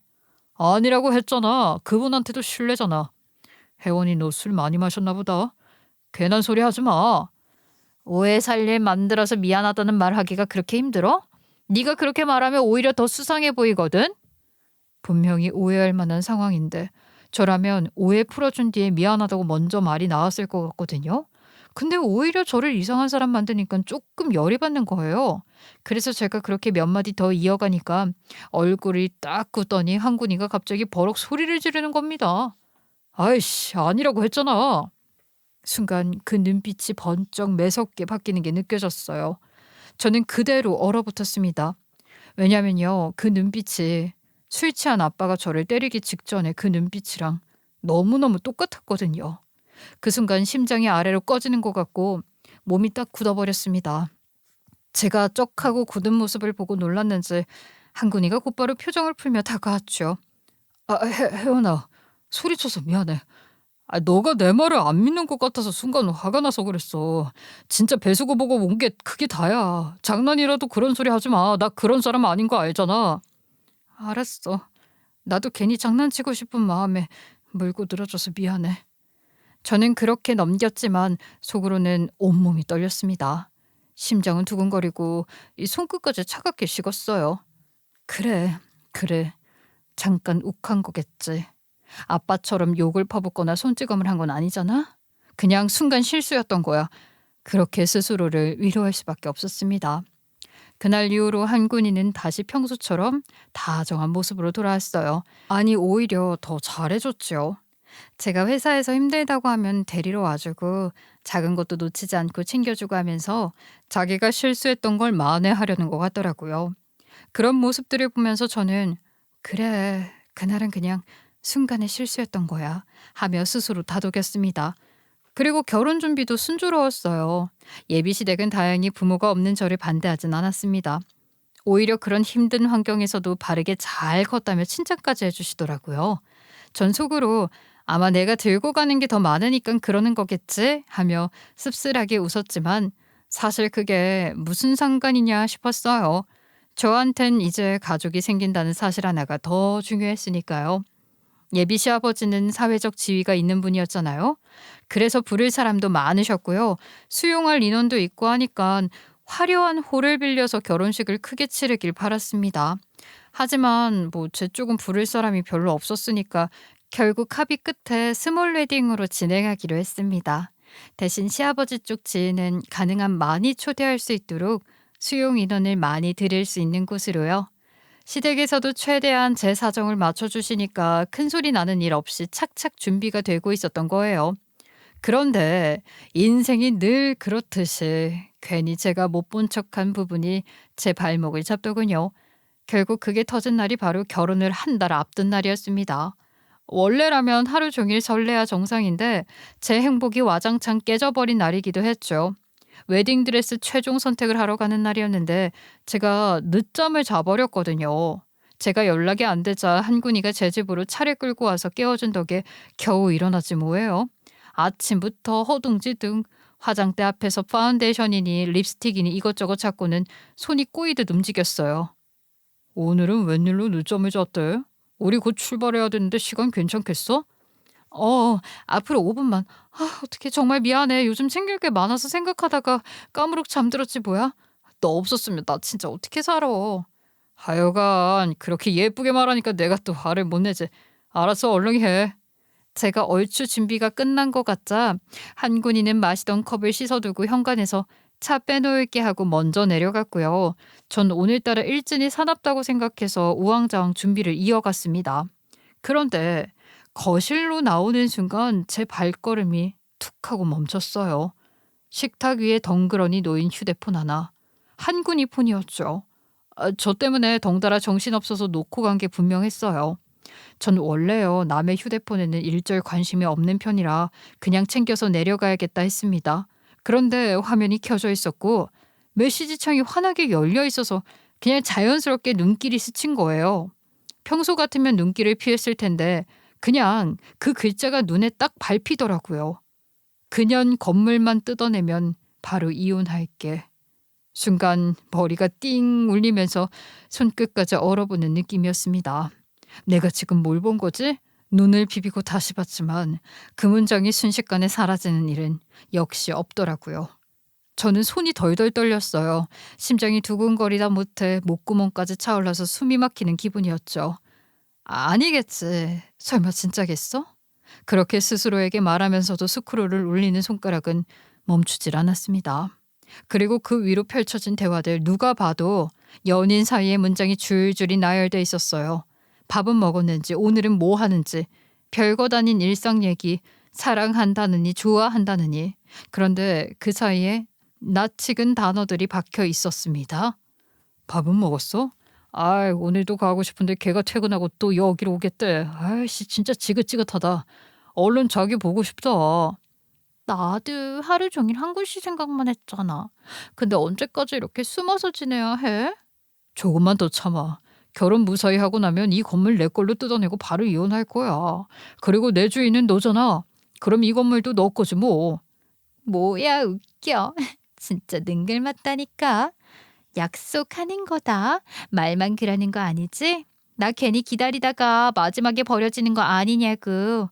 아니라고 했잖아. 그분한테도 실례잖아. 혜원이 너 술 많이 마셨나 보다. 괜한 소리 하지 마. 오해 살 일 만들어서 미안하다는 말 하기가 그렇게 힘들어? 네가 그렇게 말하면 오히려 더 수상해 보이거든. 분명히 오해할 만한 상황인데 저라면 오해 풀어준 뒤에 미안하다고 먼저 말이 나왔을 것 같거든요. 근데 오히려 저를 이상한 사람 만드니까 조금 열이 받는 거예요. 그래서 제가 그렇게 몇 마디 더 이어가니까 얼굴이 딱 굳더니 한군이가 갑자기 버럭 소리를 지르는 겁니다. 아이씨, 아니라고 했잖아. 순간 그 눈빛이 번쩍 매섭게 바뀌는 게 느껴졌어요. 저는 그대로 얼어붙었습니다. 왜냐면요, 그 눈빛이 술 취한 아빠가 저를 때리기 직전에 그 눈빛이랑 너무너무 똑같았거든요. 그 순간 심장이 아래로 꺼지는 것 같고 몸이 딱 굳어버렸습니다. 제가 쩍하고 굳은 모습을 보고 놀랐는지 한군이가 곧바로 표정을 풀며 다가왔죠. 아, 혜원아, 소리쳐서 미안해. 너가 내 말을 안 믿는 것 같아서 순간 화가 나서 그랬어. 진짜 배수구 보고 온 게 그게 다야. 장난이라도 그런 소리 하지 마. 나 그런 사람 아닌 거 알잖아. 알았어. 나도 괜히 장난치고 싶은 마음에 물고 늘어져서 미안해. 저는 그렇게 넘겼지만 속으로는 온몸이 떨렸습니다. 심장은 두근거리고 이 손끝까지 차갑게 식었어요. 그래, 그래. 잠깐 욱한 거겠지. 아빠처럼 욕을 퍼붓거나 손찌검을 한 건 아니잖아? 그냥 순간 실수였던 거야. 그렇게 스스로를 위로할 수밖에 없었습니다. 그날 이후로 한군이는 다시 평소처럼 다정한 모습으로 돌아왔어요. 아니, 오히려 더 잘해줬죠. 제가 회사에서 힘들다고 하면 데리러 와주고 작은 것도 놓치지 않고 챙겨주고 하면서 자기가 실수했던 걸 만회하려는 것 같더라고요. 그런 모습들을 보면서 저는 그래, 그날은 그냥 순간의 실수였던 거야 하며 스스로 다독였습니다. 그리고 결혼 준비도 순조로웠어요. 예비 시댁은 다행히 부모가 없는 저를 반대하진 않았습니다. 오히려 그런 힘든 환경에서도 바르게 잘 컸다며 칭찬까지 해주시더라고요. 전 속으로 아마 내가 들고 가는 게 더 많으니깐 그러는 거겠지? 하며 씁쓸하게 웃었지만 사실 그게 무슨 상관이냐 싶었어요. 저한텐 이제 가족이 생긴다는 사실 하나가 더 중요했으니까요. 예비 시아버지는 사회적 지위가 있는 분이었잖아요. 그래서 부를 사람도 많으셨고요. 수용할 인원도 있고 하니까 화려한 홀을 빌려서 결혼식을 크게 치르길 바랐습니다. 하지만 뭐 제 쪽은 부를 사람이 별로 없었으니까 결국 합의 끝에 스몰 웨딩으로 진행하기로 했습니다. 대신 시아버지 쪽 지인은 가능한 많이 초대할 수 있도록 수용 인원을 많이 드릴 수 있는 곳으로요. 시댁에서도 최대한 제 사정을 맞춰주시니까 큰 소리 나는 일 없이 착착 준비가 되고 있었던 거예요. 그런데 인생이 늘 그렇듯이 괜히 제가 못 본 척한 부분이 제 발목을 잡더군요. 결국 그게 터진 날이 바로 결혼을 한 달 앞둔 날이었습니다. 원래라면 하루 종일 설레야 정상인데 제 행복이 와장창 깨져버린 날이기도 했죠. 웨딩드레스 최종 선택을 하러 가는 날이었는데 제가 늦잠을 자버렸거든요. 제가 연락이 안 되자 한군이가 제 집으로 차를 끌고 와서 깨워준 덕에 겨우 일어났지 뭐예요. 아침부터 허둥지둥 화장대 앞에서 파운데이션이니 립스틱이니 이것저것 찾고는 손이 꼬이듯 움직였어요. 오늘은 웬일로 늦잠을 잤대? 우리 곧 출발해야 되는데 시간 괜찮겠어? 앞으로 5분만. 아, 어떡해. 정말 미안해. 요즘 챙길 게 많아서 생각하다가 까무룩 잠들었지 뭐야. 너 없었으면 나 진짜 어떻게 살아. 하여간 그렇게 예쁘게 말하니까 내가 또 화를 못 내지. 알았어, 얼른 해. 제가 얼추 준비가 끝난 것 같자 한군이는 마시던 컵을 씻어두고 현관에서 차 빼놓을게 하고 먼저 내려갔고요. 전 오늘따라 일진이 사납다고 생각해서 우왕좌왕 준비를 이어갔습니다. 그런데 거실로 나오는 순간 제 발걸음이 툭 하고 멈췄어요. 식탁 위에 덩그러니 놓인 휴대폰 하나. 한군이 폰이었죠. 저 때문에 덩달아 정신없어서 놓고 간 게 분명했어요. 전 원래요, 남의 휴대폰에는 일절 관심이 없는 편이라 그냥 챙겨서 내려가야겠다 했습니다. 그런데 화면이 켜져 있었고 메시지 창이 환하게 열려 있어서 그냥 자연스럽게 눈길이 스친 거예요. 평소 같으면 눈길을 피했을 텐데 그냥 그 글자가 눈에 딱 밟히더라고요. 그년 건물만 뜯어내면 바로 이혼할게. 순간 머리가 띵 울리면서 손끝까지 얼어붙는 느낌이었습니다. 내가 지금 뭘 본 거지? 눈을 비비고 다시 봤지만 그 문장이 순식간에 사라지는 일은 역시 없더라고요. 저는 손이 덜덜 떨렸어요. 심장이 두근거리다 못해 목구멍까지 차올라서 숨이 막히는 기분이었죠. 아니겠지. 설마 진짜겠어? 그렇게 스스로에게 말하면서도 스크롤을 울리는 손가락은 멈추질 않았습니다. 그리고 그 위로 펼쳐진 대화들 누가 봐도 연인 사이의 문장이 줄줄이 나열돼 있었어요. 밥은 먹었는지, 오늘은 뭐 하는지, 별것 아닌 일상 얘기, 사랑한다느니 좋아한다느니. 그런데 그 사이에 낯익은 단어들이 박혀 있었습니다. 밥은 먹었어? 아이, 오늘도 가고 싶은데 걔가 퇴근하고 또 여기로 오겠대. 아이씨, 진짜 지긋지긋하다. 얼른 자기 보고 싶다. 나도 하루 종일 한글씨 생각만 했잖아. 근데 언제까지 이렇게 숨어서 지내야 해? 조금만 더 참아. 결혼 무사히 하고 나면 이 건물 내 걸로 뜯어내고 바로 이혼할 거야. 그리고 내 주인은 너잖아. 그럼 이 건물도 너 거지 뭐. 뭐야 웃겨. 진짜 능글맞다니까. 약속하는 거다. 말만 그러는 거 아니지? 나 괜히 기다리다가 마지막에 버려지는 거 아니냐고.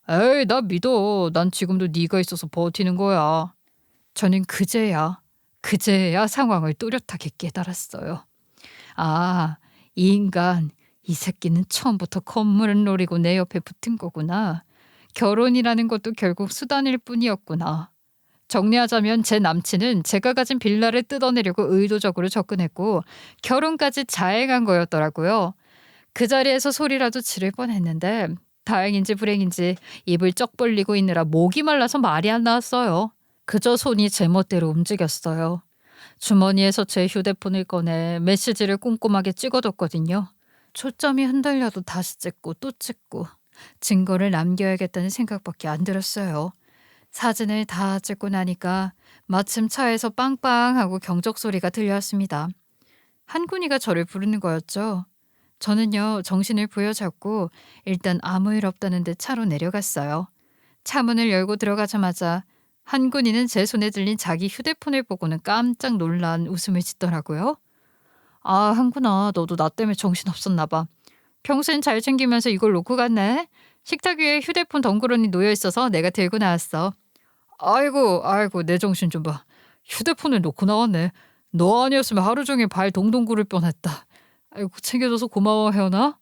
에이, 나 믿어. 난 지금도 네가 있어서 버티는 거야. 저는 그제야 상황을 또렷하게 깨달았어요. 아, 이 인간, 이 새끼는 처음부터 건물을 노리고 내 옆에 붙은 거구나. 결혼이라는 것도 결국 수단일 뿐이었구나. 정리하자면 제 남친은 제가 가진 빌라를 뜯어내려고 의도적으로 접근했고 결혼까지 자행한 거였더라고요. 그 자리에서 소리라도 지를 뻔했는데 다행인지 불행인지 입을 쩍 벌리고 있느라 목이 말라서 말이 안 나왔어요. 그저 손이 제멋대로 움직였어요. 주머니에서 제 휴대폰을 꺼내 메시지를 꼼꼼하게 찍어뒀거든요. 초점이 흔들려도 다시 찍고 또 찍고 증거를 남겨야겠다는 생각밖에 안 들었어요. 사진을 다 찍고 나니까 마침 차에서 빵빵하고 경적 소리가 들려왔습니다. 한군이가 저를 부르는 거였죠. 저는요, 정신을 부여잡고 일단 아무 일 없다는 듯 차로 내려갔어요. 차 문을 열고 들어가자마자 한 군이는 제 손에 들린 자기 휴대폰을 보고는 깜짝 놀란 웃음을 짓더라고요. 아, 한군아, 너도 나 때문에 정신없었나 봐. 평소엔 잘 챙기면서 이걸 놓고 갔네. 식탁 위에 휴대폰 덩그러니 놓여 있어서 내가 들고 나왔어. 아이고, 아이고, 내 정신 좀 봐. 휴대폰을 놓고 나왔네. 너 아니었으면 하루 종일 발 동동 구를 뻔했다. 아이고, 챙겨줘서 고마워, 혜연아.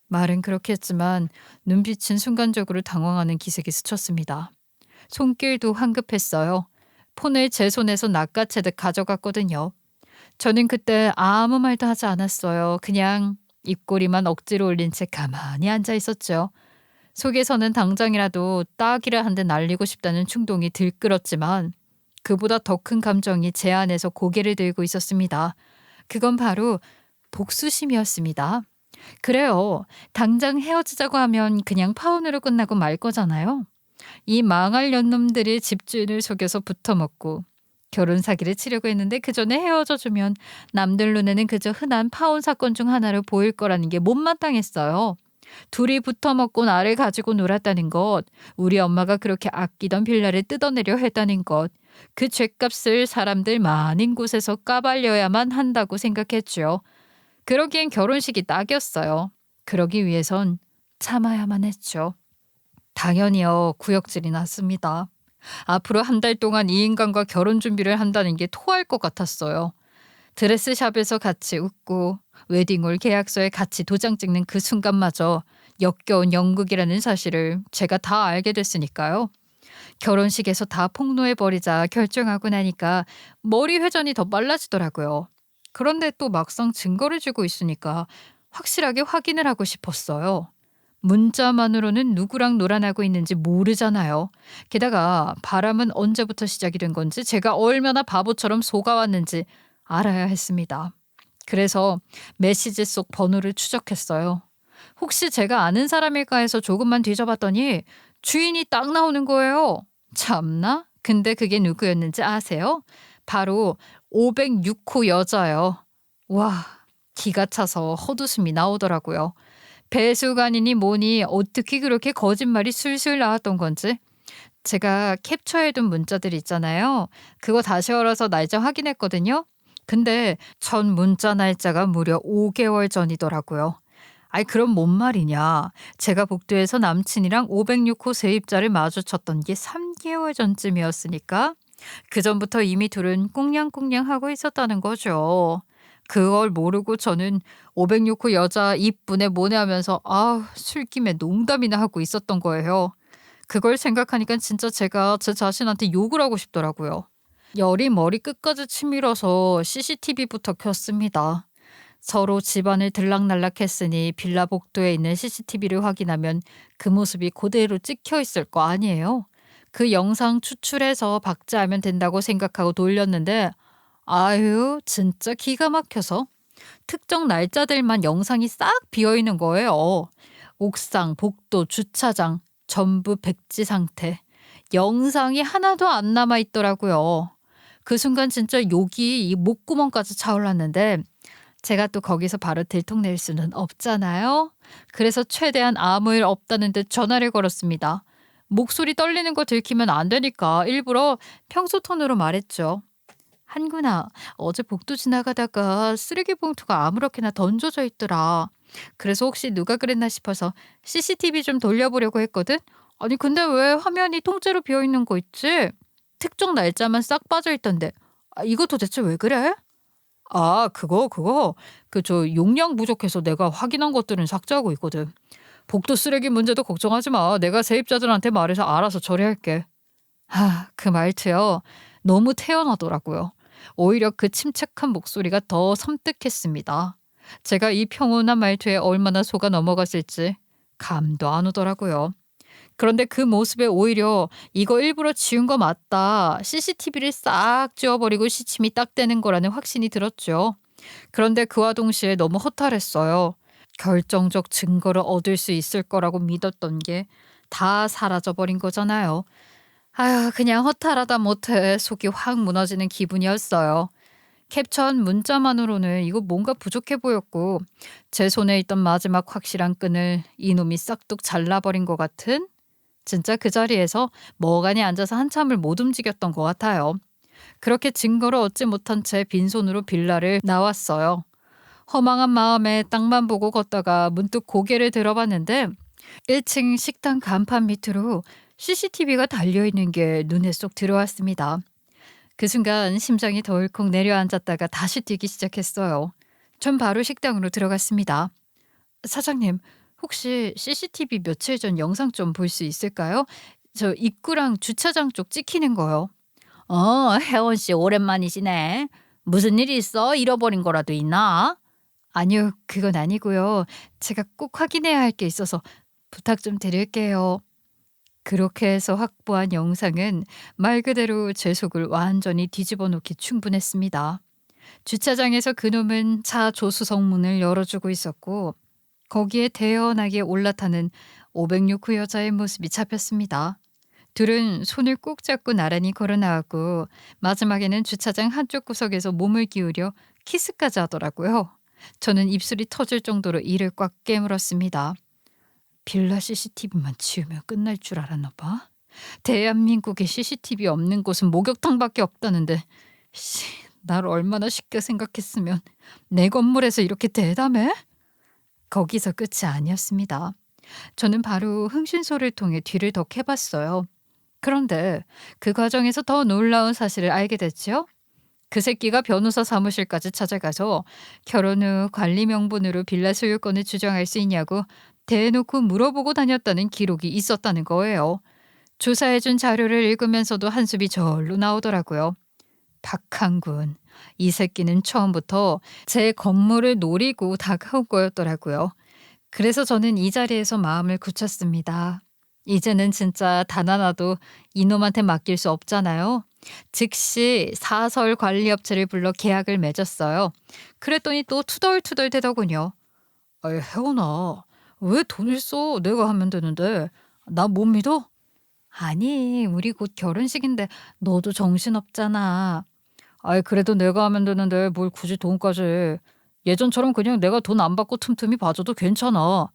말은 그렇게 했지만 눈빛은 순간적으로 당황하는 기색이 스쳤습니다. 손길도 황급했어요. 폰을 제 손에서 낚아채듯 가져갔거든요. 저는 그때 아무 말도 하지 않았어요. 그냥 입꼬리만 억지로 올린 채 가만히 앉아 있었죠. 속에서는 당장이라도 딱이라 한 대 날리고 싶다는 충동이 들끓었지만 그보다 더 큰 감정이 제 안에서 고개를 들고 있었습니다. 그건 바로 복수심이었습니다. 그래요. 당장 헤어지자고 하면 그냥 파혼으로 끝나고 말 거잖아요. 이 망할 년놈들이 집주인을 속여서 붙어먹고 결혼 사기를 치려고 했는데 그 전에 헤어져 주면 남들 눈에는 그저 흔한 파혼 사건 중 하나로 보일 거라는 게 못마땅했어요. 둘이 붙어먹고 나를 가지고 놀았다는 것, 우리 엄마가 그렇게 아끼던 빌라를 뜯어내려 했다는 것, 그 죗값을 사람들 많은 곳에서 까발려야만 한다고 생각했죠. 그러기엔 결혼식이 딱이었어요. 그러기 위해선 참아야만 했죠. 당연히요. 구역질이 났습니다. 앞으로 한 달 동안 이 인간과 결혼 준비를 한다는 게 토할 것 같았어요. 드레스샵에서 같이 웃고 웨딩홀 계약서에 같이 도장 찍는 그 순간마저 역겨운 연극이라는 사실을 제가 다 알게 됐으니까요. 결혼식에서 다 폭로해버리자 결정하고 나니까 머리 회전이 더 빨라지더라고요. 그런데 또 막상 증거를 쥐고 있으니까 확실하게 확인을 하고 싶었어요. 문자만으로는 누구랑 놀아나고 있는지 모르잖아요. 게다가 바람은 언제부터 시작이 된 건지 제가 얼마나 바보처럼 속아왔는지 알아야 했습니다. 그래서 메시지 속 번호를 추적했어요. 혹시 제가 아는 사람일까 해서 조금만 뒤져봤더니 주인이 딱 나오는 거예요. 참나? 근데 그게 누구였는지 아세요? 바로 506호 여자요. 와, 기가 차서 헛웃음이 나오더라고요. 배수관이니 뭐니 어떻게 그렇게 거짓말이 술술 나왔던 건지. 제가 캡처해둔 문자들 있잖아요. 그거 다시 열어서 날짜 확인했거든요. 근데 전 문자 날짜가 무려 5개월 전이더라고요. 아이, 그럼 뭔 말이냐. 제가 복도에서 남친이랑 506호 세입자를 마주쳤던 게 3개월 전쯤이었으니까 그 전부터 이미 둘은 꽁냥꽁냥 하고 있었다는 거죠. 그걸 모르고 저는 506호 여자 이쁜애 뭐네 하면서 술김에 농담이나 하고 있었던 거예요. 그걸 생각하니까 진짜 제가 제 자신한테 욕을 하고 싶더라고요. 열이 머리 끝까지 치밀어서 CCTV부터 켰습니다. 서로 집안을 들락날락했으니 빌라 복도에 있는 CCTV를 확인하면 그 모습이 그대로 찍혀 있을 거 아니에요. 그 영상 추출해서 박제하면 된다고 생각하고 돌렸는데 아유, 진짜 기가 막혀서 특정 날짜들만 영상이 싹 비어있는 거예요. 옥상, 복도, 주차장 전부 백지 상태. 영상이 하나도 안 남아있더라고요. 그 순간 진짜 욕이 이 목구멍까지 차올랐는데 제가 또 거기서 바로 들통낼 수는 없잖아요. 그래서 최대한 아무 일 없다는 듯 전화를 걸었습니다. 목소리 떨리는 거 들키면 안 되니까 일부러 평소 톤으로 말했죠. 한구나, 어제 복도 지나가다가 쓰레기 봉투가 아무렇게나 던져져 있더라. 그래서 혹시 누가 그랬나 싶어서 CCTV 좀 돌려보려고 했거든? 아니, 근데 왜 화면이 통째로 비어있는 거 있지? 특정 날짜만 싹 빠져있던데. 이거 도대체 왜 그래? 그거. 저 용량 부족해서 내가 확인한 것들은 삭제하고 있거든. 복도 쓰레기 문제도 걱정하지 마. 내가 세입자들한테 말해서 알아서 처리할게. 그 말투요. 너무 태연하더라고요. 오히려 그 침착한 목소리가 더 섬뜩했습니다. 제가 이 평온한 말투에 얼마나 속아 넘어갔을지 감도 안 오더라고요. 그런데 그 모습에 오히려 이거 일부러 지운 거 맞다. CCTV를 싹 지워버리고 시침이 딱 되는 거라는 확신이 들었죠. 그런데 그와 동시에 너무 허탈했어요. 결정적 증거를 얻을 수 있을 거라고 믿었던 게 다 사라져버린 거잖아요. 그냥 허탈하다 못해 속이 확 무너지는 기분이었어요. 캡처한 문자만으로는 이거 뭔가 부족해 보였고 제 손에 있던 마지막 확실한 끈을 이놈이 싹둑 잘라버린 것 같은 진짜 그 자리에서 멍하니 앉아서 한참을 못 움직였던 것 같아요. 그렇게 증거를 얻지 못한 채 빈손으로 빌라를 나왔어요. 허망한 마음에 땅만 보고 걷다가 문득 고개를 들어봤는데 1층 식당 간판 밑으로 CCTV가 달려있는 게 눈에 쏙 들어왔습니다. 그 순간 심장이 덜컥 내려앉았다가 다시 뛰기 시작했어요. 전 바로 식당으로 들어갔습니다. 사장님, 혹시 CCTV 며칠 전 영상 좀 볼 수 있을까요? 저 입구랑 주차장 쪽 찍히는 거요. 혜원 씨 오랜만이시네. 무슨 일이 있어? 잃어버린 거라도 있나? 아니요, 그건 아니고요. 제가 꼭 확인해야 할 게 있어서 부탁 좀 드릴게요. 그렇게 해서 확보한 영상은 말 그대로 제 속을 완전히 뒤집어 놓기 충분했습니다. 주차장에서 그놈은 차 조수석 문을 열어주고 있었고 거기에 대연하게 올라타는 506호 여자의 모습이 잡혔습니다. 둘은 손을 꼭 잡고 나란히 걸어 나왔고 마지막에는 주차장 한쪽 구석에서 몸을 기울여 키스까지 하더라고요. 저는 입술이 터질 정도로 이를 꽉 깨물었습니다. 빌라 CCTV만 치우면 끝날 줄 알았나 봐. 대한민국에 CCTV 없는 곳은 목욕탕밖에 없다는데 날 얼마나 쉽게 생각했으면 내 건물에서 이렇게 대담해? 거기서 끝이 아니었습니다. 저는 바로 흥신소를 통해 뒤를 더 캐봤어요. 그런데 그 과정에서 더 놀라운 사실을 알게 됐죠. 그 새끼가 변호사 사무실까지 찾아가서 결혼 후 관리 명분으로 빌라 소유권을 주장할 수 있냐고 대놓고 물어보고 다녔다는 기록이 있었다는 거예요. 조사해준 자료를 읽으면서도 한숨이 절로 나오더라고요. 박한군, 이 새끼는 처음부터 제 건물을 노리고 다가온 거였더라고요. 그래서 저는 이 자리에서 마음을 굳혔습니다. 이제는 진짜 단 하나도 이놈한테 맡길 수 없잖아요. 즉시 사설 관리업체를 불러 계약을 맺었어요. 그랬더니 또 투덜투덜 대더군요. 아이 혜원아, 왜 돈을 써? 내가 하면 되는데. 나 못 믿어? 아니, 우리 곧 결혼식인데 너도 정신없잖아. 아이 그래도 내가 하면 되는데 뭘 굳이 돈까지. 예전처럼 그냥 내가 돈 안 받고 틈틈이 봐줘도 괜찮아.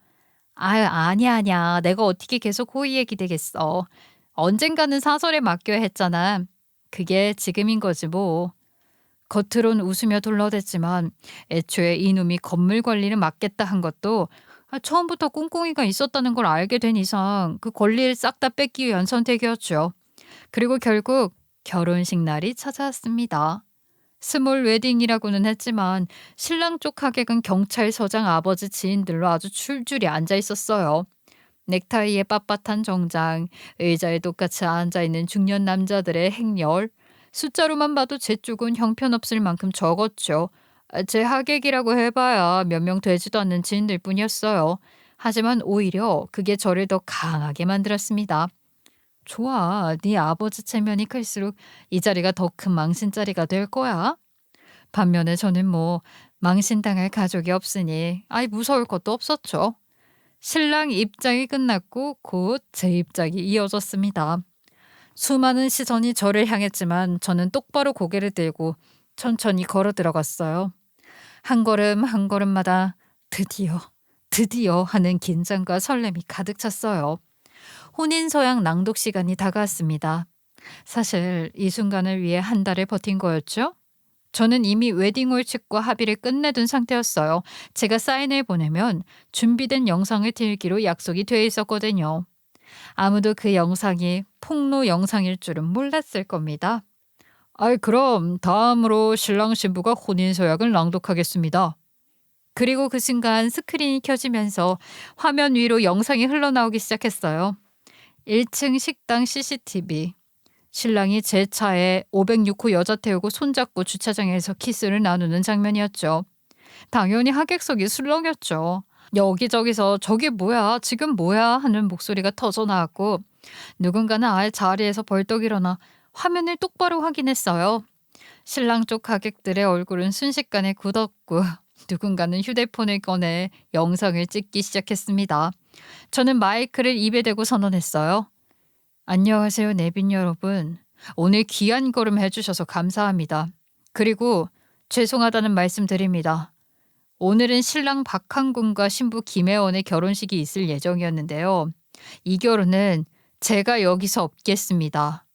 아유 아니야 아니야. 내가 어떻게 계속 호의에 기대겠어. 언젠가는 사설에 맡겨야 했잖아. 그게 지금인 거지 뭐. 겉으론 웃으며 둘러댔지만 애초에 이놈이 건물 관리를 맡겠다 한 것도 처음부터 꿍꿍이가 있었다는 걸 알게 된 이상 그 권리를 싹 다 뺏기 위한 선택이었죠. 그리고 결국 결혼식 날이 찾아왔습니다. 스몰 웨딩이라고는 했지만 신랑 쪽 하객은 경찰서장 아버지 지인들로 아주 줄줄이 앉아 있었어요. 넥타이에 빳빳한 정장, 의자에 똑같이 앉아있는 중년 남자들의 행렬, 숫자로만 봐도 제 쪽은 형편없을 만큼 적었죠. 제 하객이라고 해봐야 몇 명 되지도 않는 지인들 뿐이었어요. 하지만 오히려 그게 저를 더 강하게 만들었습니다. 좋아, 네 아버지 체면이 클수록 이 자리가 더 큰 망신자리가 될 거야. 반면에 저는 뭐 망신당할 가족이 없으니 아이 무서울 것도 없었죠. 신랑 입장이 끝났고 곧 제 입장이 이어졌습니다. 수많은 시선이 저를 향했지만 저는 똑바로 고개를 들고 천천히 걸어 들어갔어요. 한 걸음 한 걸음마다 드디어 하는 긴장과 설렘이 가득 찼어요. 혼인서약 낭독 시간이 다가왔습니다. 사실 이 순간을 위해 한 달을 버틴 거였죠. 저는 이미 웨딩홀 측과 합의를 끝내둔 상태였어요. 제가 사인을 보내면 준비된 영상을 틀기로 약속이 돼 있었거든요. 아무도 그 영상이 폭로 영상일 줄은 몰랐을 겁니다. 아이 그럼 다음으로 신랑 신부가 혼인서약을 낭독하겠습니다. 그리고 그 순간 스크린이 켜지면서 화면 위로 영상이 흘러나오기 시작했어요. 1층 식당 CCTV. 신랑이 제 차에 506호 여자 태우고 손잡고 주차장에서 키스를 나누는 장면이었죠. 당연히 하객석이 술렁였죠. 여기저기서 저게 뭐야 지금 뭐야 하는 목소리가 터져 나왔고 누군가는 아예 자리에서 벌떡 일어나 화면을 똑바로 확인했어요. 신랑 쪽 하객들의 얼굴은 순식간에 굳었고 누군가는 휴대폰을 꺼내 영상을 찍기 시작했습니다. 저는 마이크를 입에 대고 선언했어요. 안녕하세요 내빈 여러분. 오늘 귀한 걸음 해주셔서 감사합니다. 그리고 죄송하다는 말씀 드립니다. 오늘은 신랑 박한군과 신부 김혜원의 결혼식이 있을 예정이었는데요. 이 결혼은 제가 여기서 없겠습니다.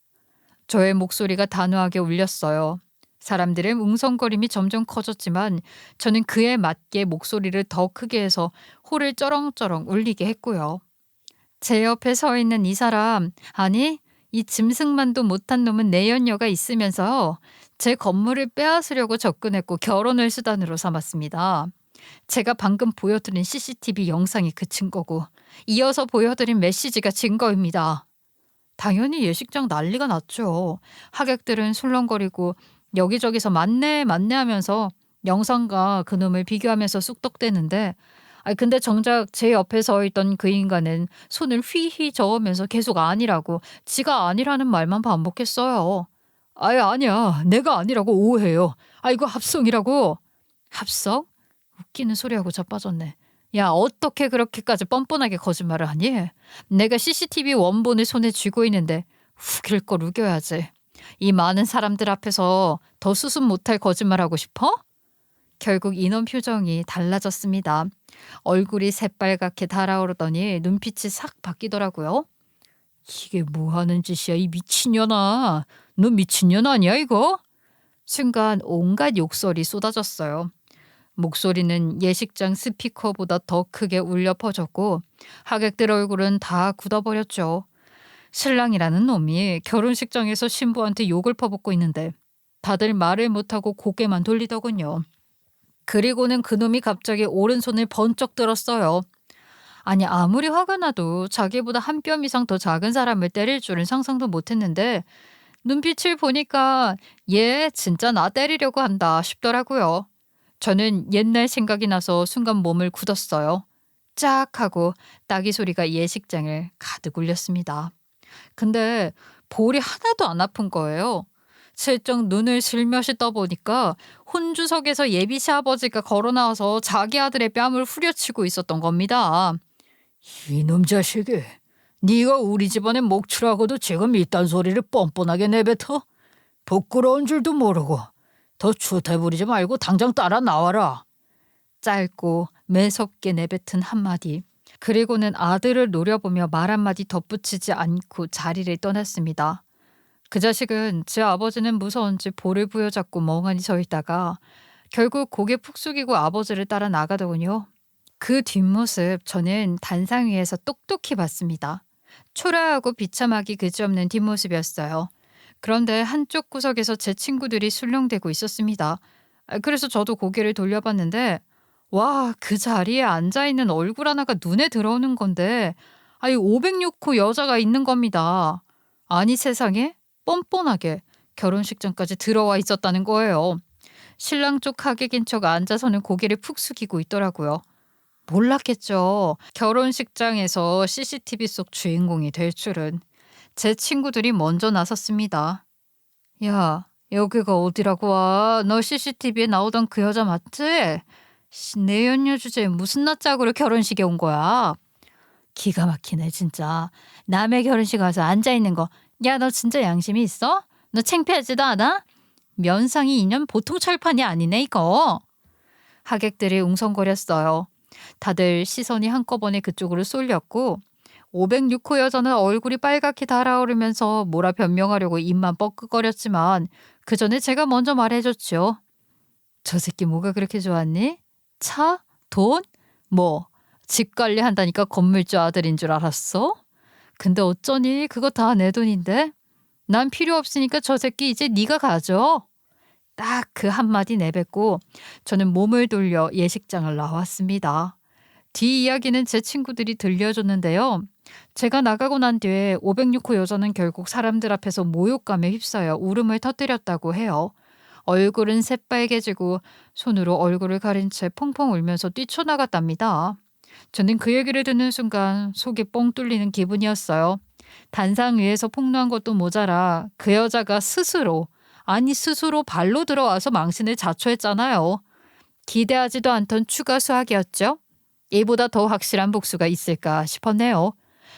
저의 목소리가 단호하게 울렸어요. 사람들의 웅성거림이 점점 커졌지만 저는 그에 맞게 목소리를 더 크게 해서 홀을 쩌렁쩌렁 울리게 했고요. 제 옆에 서 있는 이 사람, 아니, 이 짐승만도 못한 놈은 내연녀가 있으면서 제 건물을 빼앗으려고 접근했고 결혼을 수단으로 삼았습니다. 제가 방금 보여드린 CCTV 영상이 그 증거고 이어서 보여드린 메시지가 증거입니다. 당연히 예식장 난리가 났죠. 하객들은 술렁거리고 여기저기서 맞네 맞네 하면서 영상과 그놈을 비교하면서 쑥덕대는데 근데 정작 제 옆에 서 있던 그 인간은 손을 휘휘 저으면서 계속 아니라고 지가 아니라는 말만 반복했어요. 아니야. 내가 아니라고 오해해요. 이거 합성이라고. 합성? 웃기는 소리하고 자빠졌네. 야, 어떻게 그렇게까지 뻔뻔하게 거짓말을 하니? 내가 CCTV 원본을 손에 쥐고 있는데 우길 걸 우겨야지. 이 많은 사람들 앞에서 더 수습 못할 거짓말하고 싶어? 결국 인원 표정이 달라졌습니다. 얼굴이 새빨갛게 달아오르더니 눈빛이 싹 바뀌더라고요. 이게 뭐 하는 짓이야 이 미친년아. 너 미친년 아니야 이거? 순간 온갖 욕설이 쏟아졌어요. 목소리는 예식장 스피커보다 더 크게 울려 퍼졌고 하객들 얼굴은 다 굳어버렸죠. 신랑이라는 놈이 결혼식장에서 신부한테 욕을 퍼붓고 있는데 다들 말을 못하고 고개만 돌리더군요. 그리고는 그놈이 갑자기 오른손을 번쩍 들었어요. 아무리 화가 나도 자기보다 한 뼘 이상 더 작은 사람을 때릴 줄은 상상도 못했는데 눈빛을 보니까 얘 진짜 나 때리려고 한다 싶더라고요. 저는 옛날 생각이 나서 순간 몸을 굳었어요. 짝 하고 따기 소리가 예식장을 가득 울렸습니다. 근데 볼이 하나도 안 아픈 거예요. 슬쩍 눈을 슬며시 떠보니까 혼주석에서 예비 시아버지가 걸어 나와서 자기 아들의 뺨을 후려치고 있었던 겁니다. 이놈 자식이, 네가 우리 집안의 목출하고도 지금 이딴 소리를 뻔뻔하게 내뱉어? 부끄러운 줄도 모르고 더 추태 부리지 말고 당장 따라 나와라. 짧고 매섭게 내뱉은 한마디. 그리고는 아들을 노려보며 말 한마디 덧붙이지 않고 자리를 떠났습니다. 그 자식은 제 아버지는 무서운지 볼을 부여잡고 멍하니 서 있다가 결국 고개 푹 숙이고 아버지를 따라 나가더군요. 그 뒷모습 저는 단상 위에서 똑똑히 봤습니다. 초라하고 비참하기 그지없는 뒷모습이었어요. 그런데 한쪽 구석에서 제 친구들이 술렁대고 있었습니다. 그래서 저도 고개를 돌려봤는데 와, 그 자리에 앉아있는 얼굴 하나가 눈에 들어오는 건데 506호 여자가 있는 겁니다. 아니 세상에 뻔뻔하게 결혼식장까지 들어와 있었다는 거예요. 신랑 쪽 하객인 척 앉아서는 고개를 푹 숙이고 있더라고요. 몰랐겠죠. 결혼식장에서 CCTV 속 주인공이 될 줄은. 제 친구들이 먼저 나섰습니다. 야, 여기가 어디라고 와. 너 CCTV에 나오던 그 여자 맞지? 내연녀 주제에 무슨 낯짝으로 결혼식에 온 거야? 기가 막히네 진짜. 남의 결혼식 와서 앉아있는 거. 야, 너 진짜 양심이 있어? 너 창피하지도 않아? 면상이 인연 보통 철판이 아니네 이거. 하객들이 웅성거렸어요. 다들 시선이 한꺼번에 그쪽으로 쏠렸고 506호 여자는 얼굴이 빨갛게 달아오르면서 뭐라 변명하려고 입만 뻐끗거렸지만 그 전에 제가 먼저 말해줬죠. 저 새끼 뭐가 그렇게 좋았니? 차? 돈? 뭐? 집 관리한다니까 건물주 아들인 줄 알았어? 근데 어쩌니 그거 다 내 돈인데? 난 필요 없으니까 저 새끼 이제 네가 가져. 딱 그 한마디 내뱉고 저는 몸을 돌려 예식장을 나왔습니다. 뒤 이야기는 제 친구들이 들려줬는데요. 제가 나가고 난 뒤에 506호 여자는 결국 사람들 앞에서 모욕감에 휩싸여 울음을 터뜨렸다고 해요. 얼굴은 새빨개지고 손으로 얼굴을 가린 채 펑펑 울면서 뛰쳐나갔답니다. 저는 그 얘기를 듣는 순간 속이 뻥 뚫리는 기분이었어요. 단상 위에서 폭로한 것도 모자라 그 여자가 스스로 발로 들어와서 망신을 자초했잖아요. 기대하지도 않던 추가 수학이었죠. 이보다 더 확실한 복수가 있을까 싶었네요.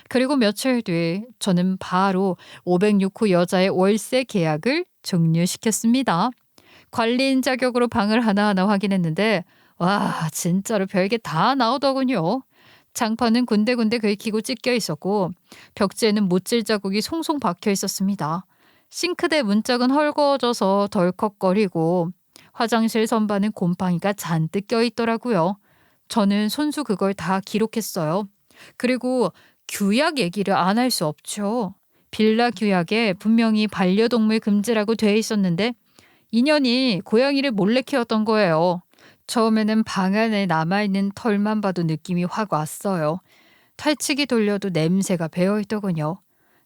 그리고 며칠 뒤 저는 바로 506호 여자의 월세 계약을 종료시켰습니다. 관리인 자격으로 방을 하나하나 확인했는데 와 진짜로 별게 다 나오더군요. 장판은 군데군데 긁히고 찢겨 있었고 벽지에는 못질 자국이 송송 박혀 있었습니다. 싱크대 문짝은 헐거워져서 덜컥거리고 화장실 선반은 곰팡이가 잔뜩 껴있더라고요. 저는 손수 그걸 다 기록했어요. 그리고 규약 얘기를 안 할 수 없죠. 빌라 규약에 분명히 반려동물 금지라고 돼 있었는데 인연이 고양이를 몰래 키웠던 거예요. 처음에는 방 안에 남아있는 털만 봐도 느낌이 확 왔어요. 탈취기 돌려도 냄새가 배어있더군요.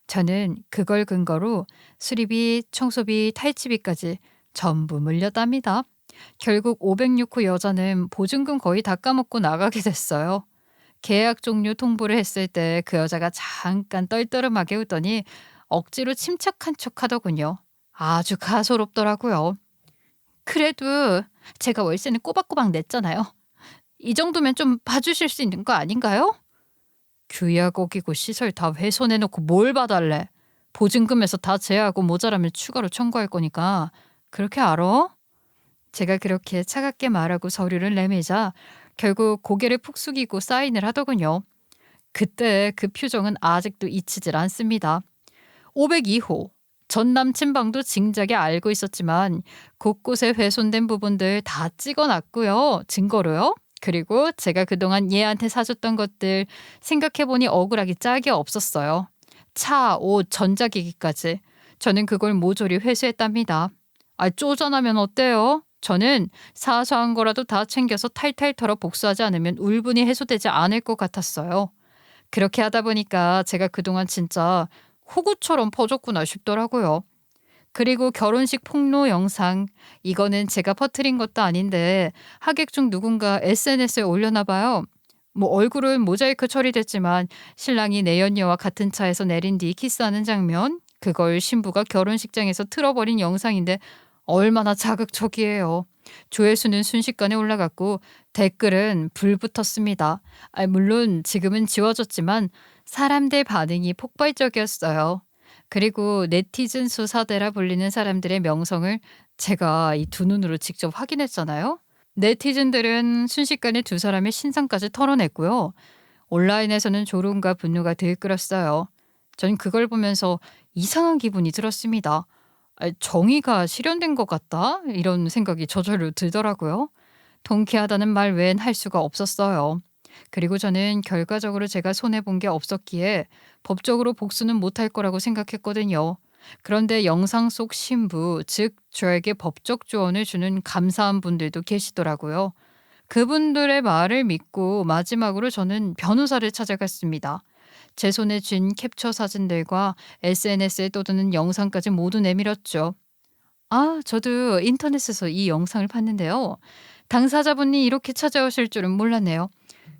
저는 그걸 근거로 수리비, 청소비, 탈취비까지 전부 물렸답니다. 결국 506호 여자는 보증금 거의 다 까먹고 나가게 됐어요. 계약 종료 통보를 했을 때 그 여자가 잠깐 떨떠름하게 웃더니 억지로 침착한 척 하더군요. 아주 가소롭더라고요. 그래도 제가 월세는 꼬박꼬박 냈잖아요. 이 정도면 좀 봐주실 수 있는 거 아닌가요? 규약 어기고 시설 다 훼손해놓고 뭘 봐달래. 보증금에서 다 제하고 모자라면 추가로 청구할 거니까 그렇게 알아? 제가 그렇게 차갑게 말하고 서류를 내밀자 결국 고개를 푹 숙이고 사인을 하더군요. 그때 그 표정은 아직도 잊히질 않습니다. 502호. 전 남친 방도 진작에 알고 있었지만 곳곳에 훼손된 부분들 다 찍어놨고요. 증거로요. 그리고 제가 그동안 얘한테 사줬던 것들 생각해보니 억울하기 짝이 없었어요. 차, 옷, 전자기기까지. 저는 그걸 모조리 회수했답니다. 아, 쪼잔하면 어때요? 저는 사소한 거라도 다 챙겨서 탈탈 털어 복수하지 않으면 울분이 해소되지 않을 것 같았어요. 그렇게 하다 보니까 제가 그동안 진짜 호구처럼 퍼졌구나 싶더라고요. 그리고 결혼식 폭로 영상, 이거는 제가 퍼뜨린 것도 아닌데 하객 중 누군가 SNS에 올려나 봐요. 뭐 얼굴은 모자이크 처리됐지만 신랑이 내연녀와 같은 차에서 내린 뒤 키스하는 장면, 그걸 신부가 결혼식장에서 틀어버린 영상인데 얼마나 자극적이에요. 조회수는 순식간에 올라갔고 댓글은 불붙었습니다. 물론 지금은 지워졌지만 사람들 반응이 폭발적이었어요. 그리고 네티즌 수사대라 불리는 사람들의 명성을 제가 이 두 눈으로 직접 확인했잖아요. 네티즌들은 순식간에 두 사람의 신상까지 털어냈고요. 온라인에서는 조롱과 분노가 들끓었어요. 전 그걸 보면서 이상한 기분이 들었습니다. 정의가 실현된 것 같다? 이런 생각이 저절로 들더라고요. 통쾌하다는 말 외엔 할 수가 없었어요. 그리고 저는 결과적으로 제가 손해본 게 없었기에 법적으로 복수는 못할 거라고 생각했거든요. 그런데 영상 속 신부, 즉 저에게 법적 조언을 주는 감사한 분들도 계시더라고요. 그분들의 말을 믿고 마지막으로 저는 변호사를 찾아갔습니다. 제 손에 쥔 캡처 사진들과 SNS에 떠드는 영상까지 모두 내밀었죠. 저도 인터넷에서 이 영상을 봤는데요. 당사자분이 이렇게 찾아오실 줄은 몰랐네요.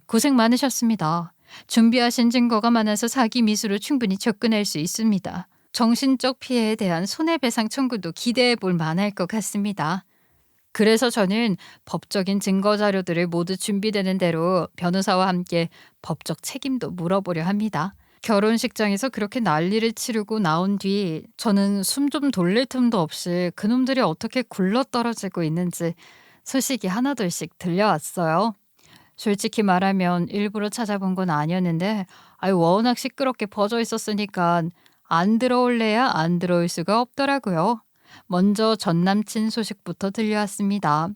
고생 많으셨습니다. 준비하신 증거가 많아서 사기 미수로 충분히 접근할 수 있습니다. 정신적 피해에 대한 손해배상 청구도 기대해 볼 만할 것 같습니다. 그래서 저는 법적인 증거 자료들을 모두 준비되는 대로 변호사와 함께 법적 책임도 물어보려 합니다. 결혼식장에서 그렇게 난리를 치르고 나온 뒤 저는 숨 좀 돌릴 틈도 없이 그놈들이 어떻게 굴러떨어지고 있는지 소식이 하나둘씩 들려왔어요. 솔직히 말하면 일부러 찾아본 건 아니었는데 워낙 시끄럽게 퍼져 있었으니까 안 들어올래야 안 들어올 수가 없더라고요. 먼저 전 남친 소식부터 들려왔습니다.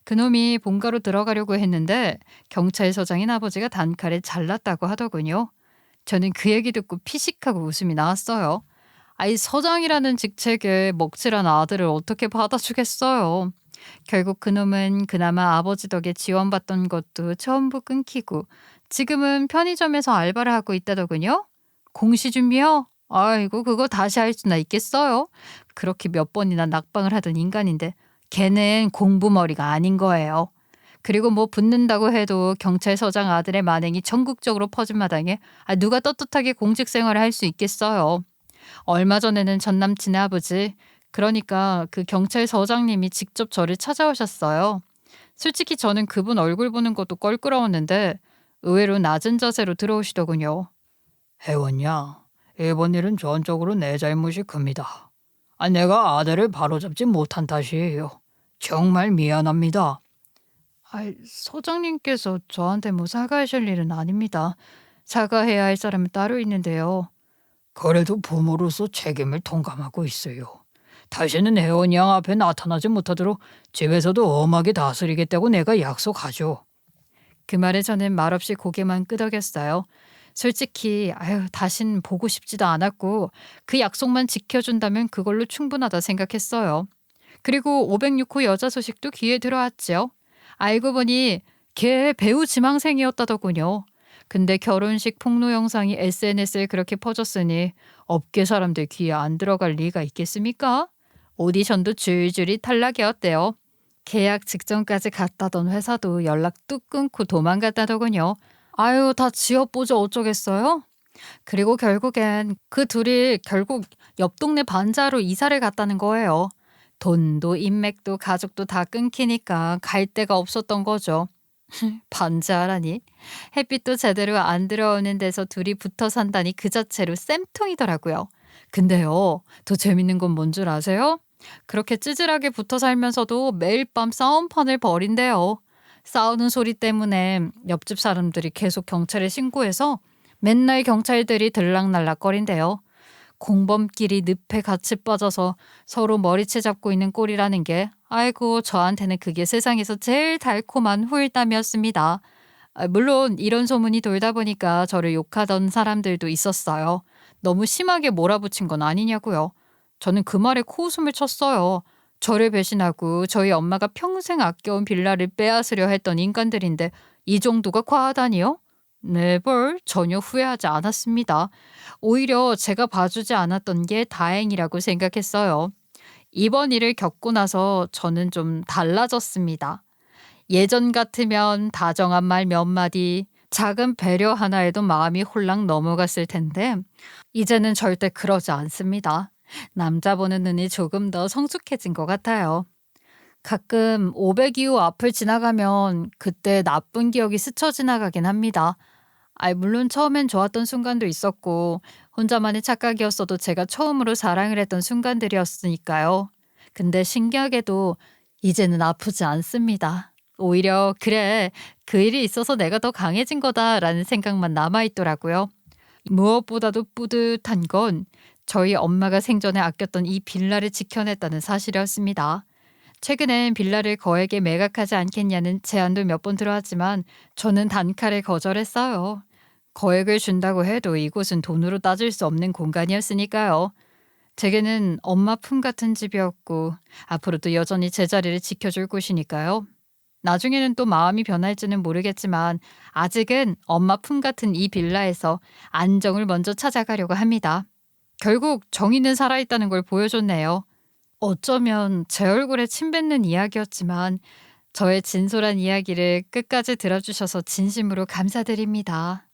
그놈이 본가로 들어가려고 했는데 경찰서장인 아버지가 단칼에 잘랐다고 하더군요. 저는 그 얘기 듣고 피식하고 웃음이 나왔어요. 서장이라는 직책에 먹칠한 아들을 어떻게 받아주겠어요. 결국 그놈은 그나마 아버지 덕에 지원받던 것도 전부 끊기고 지금은 편의점에서 알바를 하고 있다더군요. 공시준비요? 아이고 그거 다시 할 수나 있겠어요? 그렇게 몇 번이나 낙방을 하던 인간인데 걔는 공부머리가 아닌 거예요. 그리고 뭐 붙는다고 해도 경찰서장 아들의 만행이 전국적으로 퍼진 마당에 누가 떳떳하게 공직 생활을 할 수 있겠어요. 얼마 전에는 전 남친의 아버지, 그러니까 그 경찰서장님이 직접 저를 찾아오셨어요. 솔직히 저는 그분 얼굴 보는 것도 껄끄러웠는데 의외로 낮은 자세로 들어오시더군요. 혜원야, 이번 일은 전적으로 내 잘못이 큽니다. 내가 아들을 바로잡지 못한 탓이에요. 정말 미안합니다. 소장님께서 저한테 뭐 사과하실 일은 아닙니다. 사과해야 할 사람은 따로 있는데요. 그래도 부모로서 책임을 통감하고 있어요. 다시는 혜원이 양 앞에 나타나지 못하도록 집에서도 엄하게 다스리겠다고 내가 약속하죠. 그 말에 저는 말없이 고개만 끄덕였어요. 솔직히 다신 보고 싶지도 않았고 그 약속만 지켜준다면 그걸로 충분하다 생각했어요. 그리고 506호 여자 소식도 귀에 들어왔죠. 알고 보니 걔 배우 지망생이었다더군요. 근데 결혼식 폭로 영상이 SNS에 그렇게 퍼졌으니 업계 사람들 귀에 안 들어갈 리가 있겠습니까? 오디션도 줄줄이 탈락이었대요. 계약 직전까지 갔다던 회사도 연락 뚝 끊고 도망갔다더군요. 다 지어보자 어쩌겠어요? 그리고 결국엔 그 둘이 결국 옆 동네 반자로 이사를 갔다는 거예요. 돈도 인맥도 가족도 다 끊기니까 갈 데가 없었던 거죠. 반자라니. 햇빛도 제대로 안 들어오는 데서 둘이 붙어 산다니 그 자체로 쌤통이더라고요. 근데요, 더 재밌는 건 뭔 줄 아세요? 그렇게 찌질하게 붙어 살면서도 매일 밤 싸움판을 벌인대요. 싸우는 소리 때문에 옆집 사람들이 계속 경찰에 신고해서 맨날 경찰들이 들락날락거린대요. 공범끼리 늪에 같이 빠져서 서로 머리채 잡고 있는 꼴이라는 게 저한테는 그게 세상에서 제일 달콤한 후일담이었습니다. 물론 이런 소문이 돌다 보니까 저를 욕하던 사람들도 있었어요. 너무 심하게 몰아붙인 건 아니냐고요. 저는 그 말에 코웃음을 쳤어요. 저를 배신하고 저희 엄마가 평생 아껴온 빌라를 빼앗으려 했던 인간들인데 이 정도가 과하다니요? 네, 전혀 후회하지 않았습니다. 오히려 제가 봐주지 않았던 게 다행이라고 생각했어요. 이번 일을 겪고 나서 저는 좀 달라졌습니다. 예전 같으면 다정한 말 몇 마디, 작은 배려 하나에도 마음이 홀랑 넘어갔을 텐데 이제는 절대 그러지 않습니다. 남자 보는 눈이 조금 더 성숙해진 것 같아요. 가끔 502호 앞을 지나가면 그때 나쁜 기억이 스쳐 지나가긴 합니다. 물론 처음엔 좋았던 순간도 있었고 혼자만의 착각이었어도 제가 처음으로 사랑을 했던 순간들이었으니까요. 근데 신기하게도 이제는 아프지 않습니다. 오히려 그래, 그 일이 있어서 내가 더 강해진 거다라는 생각만 남아있더라고요. 무엇보다도 뿌듯한 건 저희 엄마가 생전에 아꼈던 이 빌라를 지켜냈다는 사실이었습니다. 최근엔 빌라를 거액에 매각하지 않겠냐는 제안도 몇 번 들어왔지만 저는 단칼에 거절했어요. 거액을 준다고 해도 이곳은 돈으로 따질 수 없는 공간이었으니까요. 제게는 엄마 품 같은 집이었고 앞으로도 여전히 제 자리를 지켜줄 곳이니까요. 나중에는 또 마음이 변할지는 모르겠지만 아직은 엄마 품 같은 이 빌라에서 안정을 먼저 찾아가려고 합니다. 결국 정의는 살아있다는 걸 보여줬네요. 어쩌면 제 얼굴에 침 뱉는 이야기였지만 저의 진솔한 이야기를 끝까지 들어주셔서 진심으로 감사드립니다.